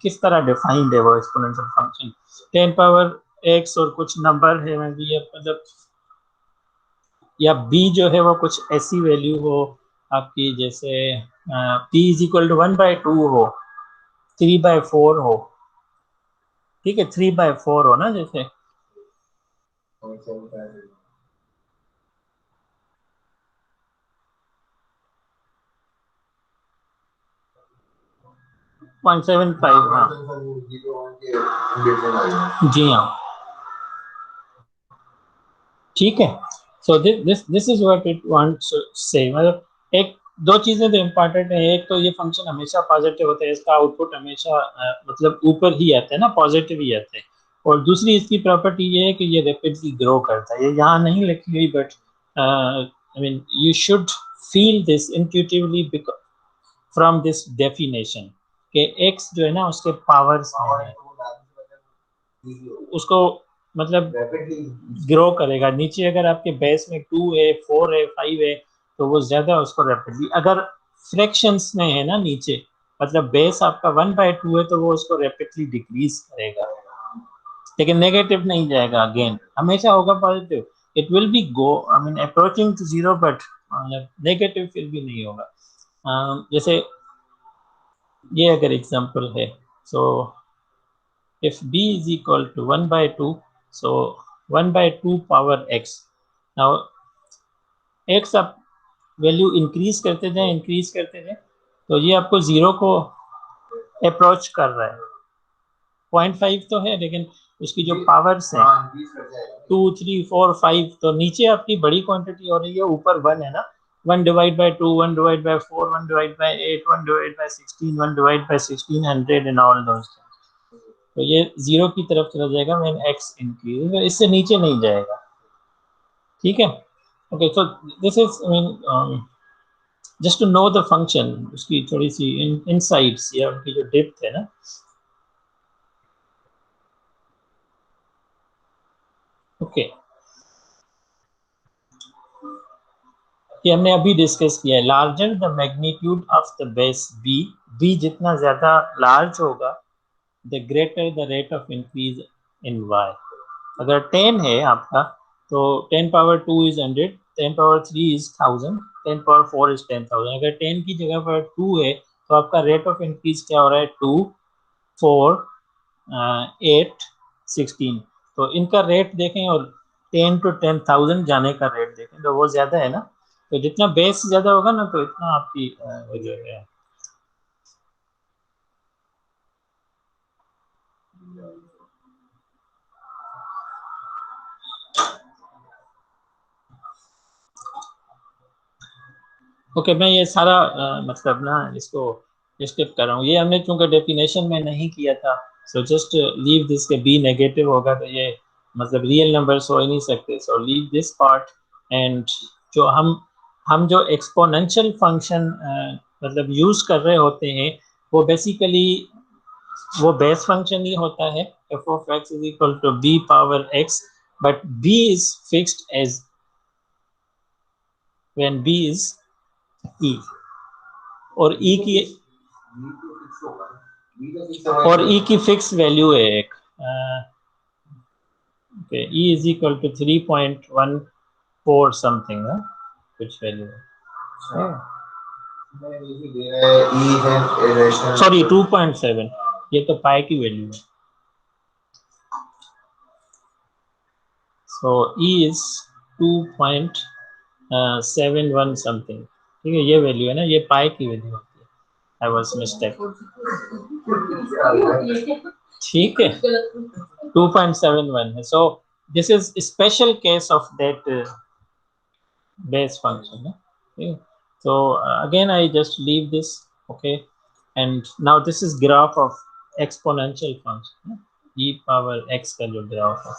किस तरह डिफाइंड है वो एक्सपोनेंशियल फंक्शन. 10 पावर x और कुछ नंबर है, मतलब या b जो है वो कुछ ऐसी वैल्यू हो आपकी, जैसे p इज इक्वल टू 1/2 हो, 3/4 हो. ठीक है, 3/4 हो ना, जैसे 0.75. हाँ जी हाँ, ठीक है. So this is what it wants to say. मतलब एक दो चीजें तो इम्पोर्टेंट है, एक तो ये फंक्शन हमेशा पॉजिटिव होता है, इसका आउटपुट हमेशा मतलब ऊपर ही आता है ना, पॉजिटिव ही आता है. और दूसरी इसकी प्रॉपर्टी ये है कि ये रैपिडली ग्रो करता है. ये यहाँ नहीं लिखी हुई, but I mean you should feel this intuitively from this definition कि x जो है ना उसके पावर्स में है, उसको मतलब ग्रो करेगा. नीचे अगर आपके बेस में 2 है, 4 है, 5 है, तो वो ज्यादा उसको रैपिडली, अगर फ्रैक्शंस में है ना नीचे, मतलब बेस आपका 1/2 है, तो वो उसको रैपिडली डिक्रीज करेगा, लेकिन नेगेटिव नहीं जाएगा. अगेन हमेशा होगा positive, it will be go I mean approaching to 0, but negative फिर भी नहीं होगा. जैसे ये अगर एग्जांपल है, so if b is equal to 1/2, so 1/2 power x. now x आप वैल्यू इंक्रीज करते जाए, तो ये आपको 0 को अप्रोच कर रहा है। 0.5 तो है, लेकिन उसकी जो पावर्स है 2, 3, 4, 5, तो नीचे आपकी बड़ी क्वांटिटी हो रही है, ऊपर 1 है ना। 1/2, 1/4, 1/8, 1/16, 1/1600 and all those things. तो ये 0 की तरफ चला जाएगा when x इंक्रीज, तो इससे नीचे नहीं जाएगा। ठीक है, okay. So this is just to know the function, उसकी थोड़ी सी इनसाइट्स या उनकी जो डेप्थ है ना। ओके, ये हमने अभी डिस्कस किया है। Larger the magnitude of the base b, b जितना ज्यादा लार्ज होगा, the greater the rate of increase in y। अगर 10 है आपका, तो 10 power 2 is 100, 10 power 3 is 1000, 10 power 4 is 10,000। अगर 10 की जगह पर 2 है, तो आपका रेट ऑफ इंक्रीज क्या हो रहा है? 2, 4, 8, 16। तो इनका रेट देखें और 10 to 10,000 जाने का रेट देखें, तो वो ज्यादा है ना। तो जितना बेस ज्यादा होगा ना, तो इतना आपकी वो जो है ओके। मैं ये सारा मतलब ना इसको स्किप कर रहा हूँ। ये हमने चूंकि डेफिनेशन में नहीं किया था, सो जस्ट लीव दिस के बी नेगेटिव होगा, तो ये मतलब रियल नंबर्स हो ही नहीं सकते। So leave this part. And जो हम जो एक्सपोनेंशियल फंक्शन मतलब यूज कर रहे होते हैं, वो बेसिकली वो बेस फंक्शन ही होता है, f of x is equal to b power x, but b is fixed as when b is e, और e की फिक्स वैल्यू है एक, e is equal to 3.14 something है कुछ वैल्यू है, सॉरी 2.7, ये तो पाई की वैल्यू है। सो e is 2.71 समथिंग, ठीक है, ये वैल्यू है ना, ये पाई की वैल्यू होती है। आई वाज मिस्टेक, ठीक है, 2.71 है। So this is special case of that base function, okay? So again I just leave this, okay, and now this is graph of exponential function, e power x का जो graph है।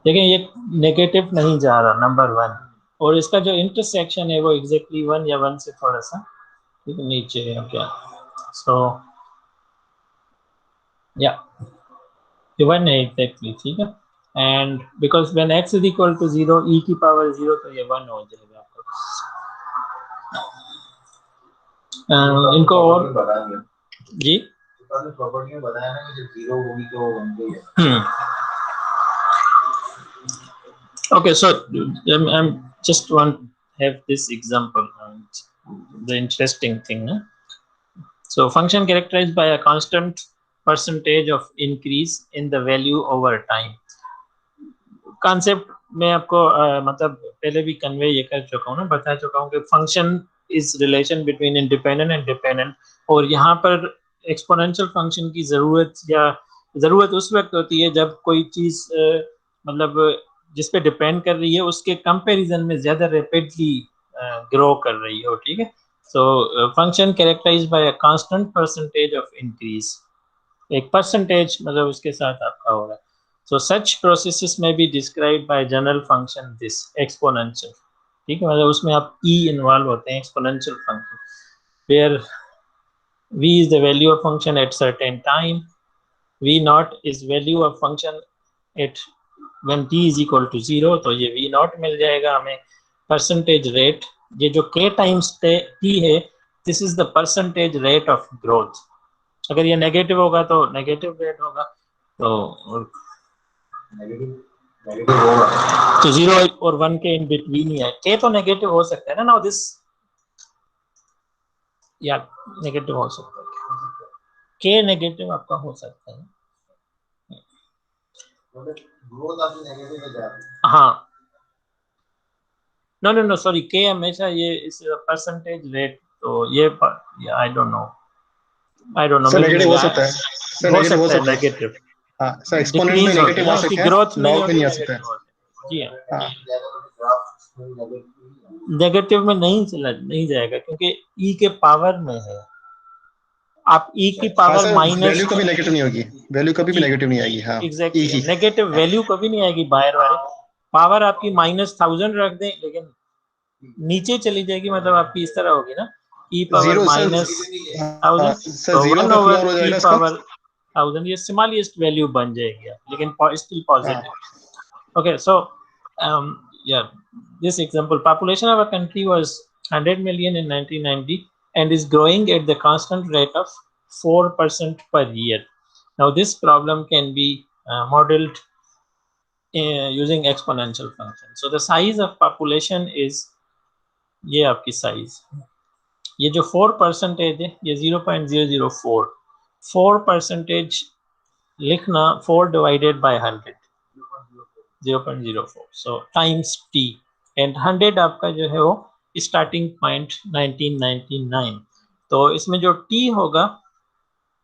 देखिए ये negative नहीं जा रहा, नंबर 1, और इसका जो इंटरसेक्शन है वो एग्जैक्टली 1 या 1 से थोड़ा सा ठीक नीचे है क्या। सो या 1 है एग्जैक्टली, ठीक है। And because when x is equal to 0, e की पावर 0, तो ये 1 हो जाएगा आपको। इनको और जी प्रॉपर्टी में बताया ना कि जब 0 होगी तो 1 पे ही है। Okay, so I'm just want to have this example and the interesting thing, no? So function characterized by a constant percentage of increase in the value over time. Concept मैं आपको मतलब पहले भी कन्वे ये कर चुका हूँ ना, बता चुका हूँ कि function is relation between independent and dependent, और यहाँ पर एक्सपोनेंशियल फंक्शन की ज़रूरत उस वक्त होती है जब कोई चीज़ मतलब जिस पे डिपेंड कर रही है उसके कंपैरिजन में ज़्यादा रैपिडली ग्रो कर रही हो, ठीक है। So function characterised by a constant percentage of increase, एक परसेंटेज मतलब उसके साथ आपका होगा। So such processes may be described by general function this exponential, ठीक है, मतलब उसमें आप e इन्वॉल्व होते हैं, exponential function, where v is the value of function at certain time, v naught is value of function at when t is equal to 0, तो ये v naught मिल जाएगा हमें। percentage rate, ये जो k times t है, this is the percentage rate of growth। अगर ये negative होगा तो नेगेटिव रेट होगा, तो नेगेटिव होगा तो 0 और 1 के इन बिटवीन ही है। k तो नेगेटिव हो सकता है ना, नाउ दिस या नेगेटिव हो सकता है, k नेगेटिव आपका हो सकता है। ग्रोथ आपकी नेगेटिव है जा रही है। हाँ, no no no sorry, k हमेशा ये इस परसेंटेज रेट, तो ये I don't know sir negative हो सकता है, सर हो नेगेटिव हो सकता है सकता है। नेगेटिव, हाँ सर, एक्सपोनेंट में डिक्रीज होती है नेगेटिव ना, हो उसकी सकते हैं, ग्रोथ नहीं लॉग में होती, नहीं आ सकता है। नेगेटिव होते हैं। जी हाँ, हाँ नेगेटिव में नहीं जाएगा क्योंकि e के पावर में है। आप e की हाँ पावर सर, माइनस, वैल्यू कभी नेगेटिव नहीं होगी, वैल्यू कभी भी जी नेगेटिव नहीं आएगी। हाँ ई एग्जैक्टली की। नेगेटिव वैल्यू कभी नहीं आएगी बाहर वाले। पावर आपकी -1000 रख दें लेकिन नीचे चली जाएगी, मतलब आपकी इस तरह होगी ना, e पावर जीरो सर, हाँ, -1000 सर तो जीरो 1 पे ओवर फ्लोर हो e जाएगा इसका। पावर 1000, ये स्मॉलेस्ट वैल्यू बन जाएगी लेकिन still positive. Okay, so yeah, this example, population of a country was 100 million in 1990 and is growing at the constant rate of 4% per year. Now, this problem can be modeled using exponential function. So, the size of population is ये आपकी size, ये जो 4% है ये 0.004, 4% लिखना 4 divided by 100 0.04, so times t and 100 आपका जो है वो स्टार्टिंग पॉइंट 1999, तो इसमें जो t होगा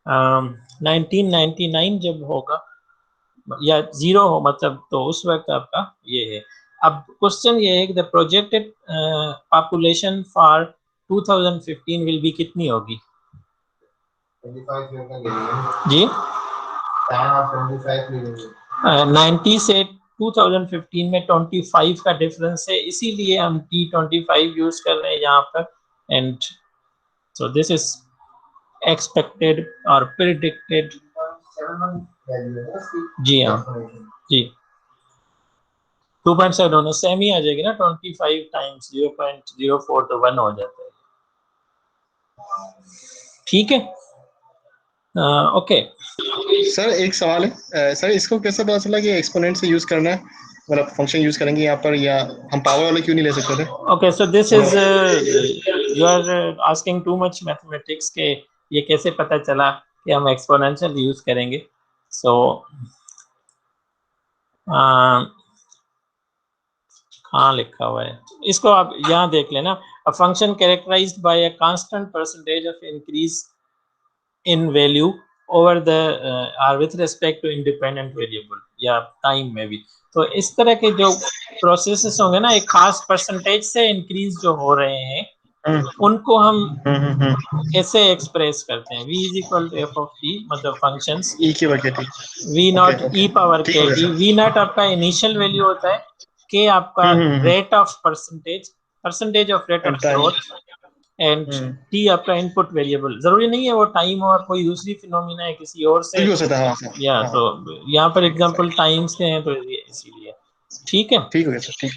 1999 जब होगा या 0 हो मतलब, तो उस वक्त आपका ये है। अब क्वेश्चन ये है कि the projected population for 2015 will be कितनी होगी 25 ईयर का लेंगे जी? टाइम आप 25 ले लेंगे। 90 से 2015 में 25 का डिफरेंस है, इसीलिए हम T25 यूज कर रहे हैं यहाँ पर। And so this is expected और प्रिडिक्टेड। 7 मंथ वैल्यू है ना इसकी। जी हाँ जी, 2.7 होना सेम ही आ जाएगी ना, 25 टाइम्स 0.04 तो 1 हो जाता है। ठीक है, ओके। सर एक सवाल है, सर इसको कैसे पता चला कि एक्सपोनेंट से यूज करना है, मतलब फंक्शन यूज करेंगे यहाँ पर, या हम पावर वाले क्यों नहीं ले सकते थे? Okay, so this is you are asking too much mathematics के ये कैसे पता चला कि हम एक्सपोनेंशियल यूज करेंगे। सो हाँ लिखा हुआ है, इसको आप यहाँ देख लेना। A function characterised by a constant percentage of increase in value over the are with respect to independent variable या टाइम में भी, तो इस तरह के जो प्रोसेसेस होंगे ना, एक खास परसेंटेज से इंक्रीज जो हो रहे हैं उनको हम कैसे एक्सप्रेस करते हैं, v is equal to f of t, मतलब फंक्शंस ई की वजह थी। v naught okay e power ठीक के हो गया टी, सर। v नॉट आपका इनिशियल वैल्यू होता है, k आपका rate of percentage of rate of time. Growth, and t आपका इनपुट वेरिएबल। जरूरी नहीं है वो टाइम हो और कोई दूसरी फिनोमिना है किसी और से, कुछ भी हो सकता है। हाँ सर, या हाँ तो यहाँ पर एग्जांपल टाइम्स के हैं तो इसीलिए ठीक है। ठीक हो गया सर, ठीक।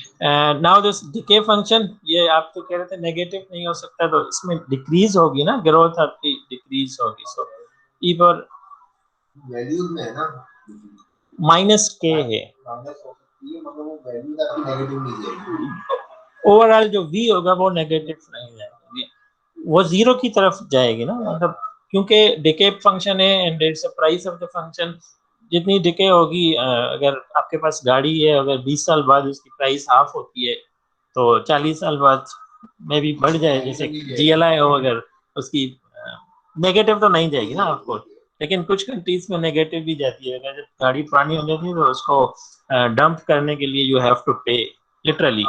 नाउ दिस डिके फंक्शन, ये आप तो कह रहे थे नेगेटिव नहीं हो सकता, तो इसमें डिक्रीज होगी ना, ग्रोथ आपकी डिक्रीज होगी। सो ई पर वैल्यूज में है ना माइनस के है, माइनस हो सकती है, मतलब वो वैल्यूज आपकी नेगेटिव नहीं जाएगी। ओवरऑल जो v होगा वो नेगेटिव नहीं जाएगा, वो 0 की तरफ जाएगी ना, मतलब क्योंकि डिके फंक्शन है and it's a price of the function. जितनी डिके होगी, अगर आपके पास गाड़ी है, अगर 20 साल बाद उसकी प्राइस हाफ होती है तो 40 साल बाद में भी बढ़ जाए, जैसे GLI हो, अगर उसकी नेगेटिव तो नहीं जाएगी ना आपको, लेकिन कुछ कंट्रीज में नेगेटिव भी जाती है। अगर गाड़ी पुरानी हो जाती है तो उसको डंप करने के लिए यू हैव टू पे लिटरली।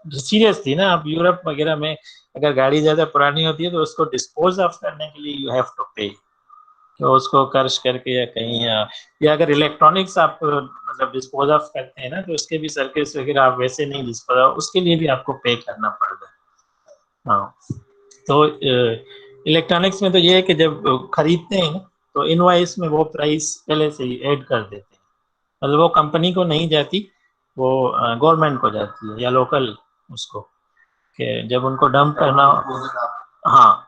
सीरियस थी ना, आप यूरोप वगैरह में अगर गाड़ी ज्यादा पुरानी होती है तो उसको डिस्पोज ऑफ करने के लिए यू हैव टू पे, तो उसको कर्ज करके या कहीं, या अगर इलेक्ट्रॉनिक्स आप मतलब डिस्पोज ऑफ करते हैं ना, तो उसके भी सर्किट्स वगैरह आप वैसे नहीं डिस्पोज ऑफ, उसके लिए भी आपको पे करना पड़ता है। हाँ, तो इलेक्ट्रॉनिक्स में तो ये है कि जब खरीदते हैं तो इनवॉइस में वो प्राइस पहले से ही ऐड कर देते हैं, मतलब वो कंपनी को नहीं जाती, वो गवर्नमेंट को जाती है या लोकल उसको, कि जब उनको डंप करना। हाँ,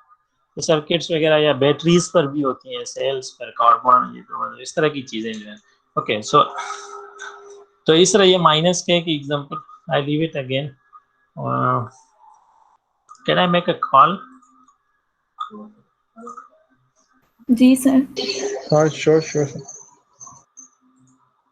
तो सर्किट्स वगैरह या बैटरीज पर भी होती हैं, सेल्स पर, कार्बन, ये तो इस तरह की चीजें जो है। ओके, सो तो इस तरह ये माइनस का एक example, I leave it again. Can I make a call? जी सर। हाँ श्योर श्योर।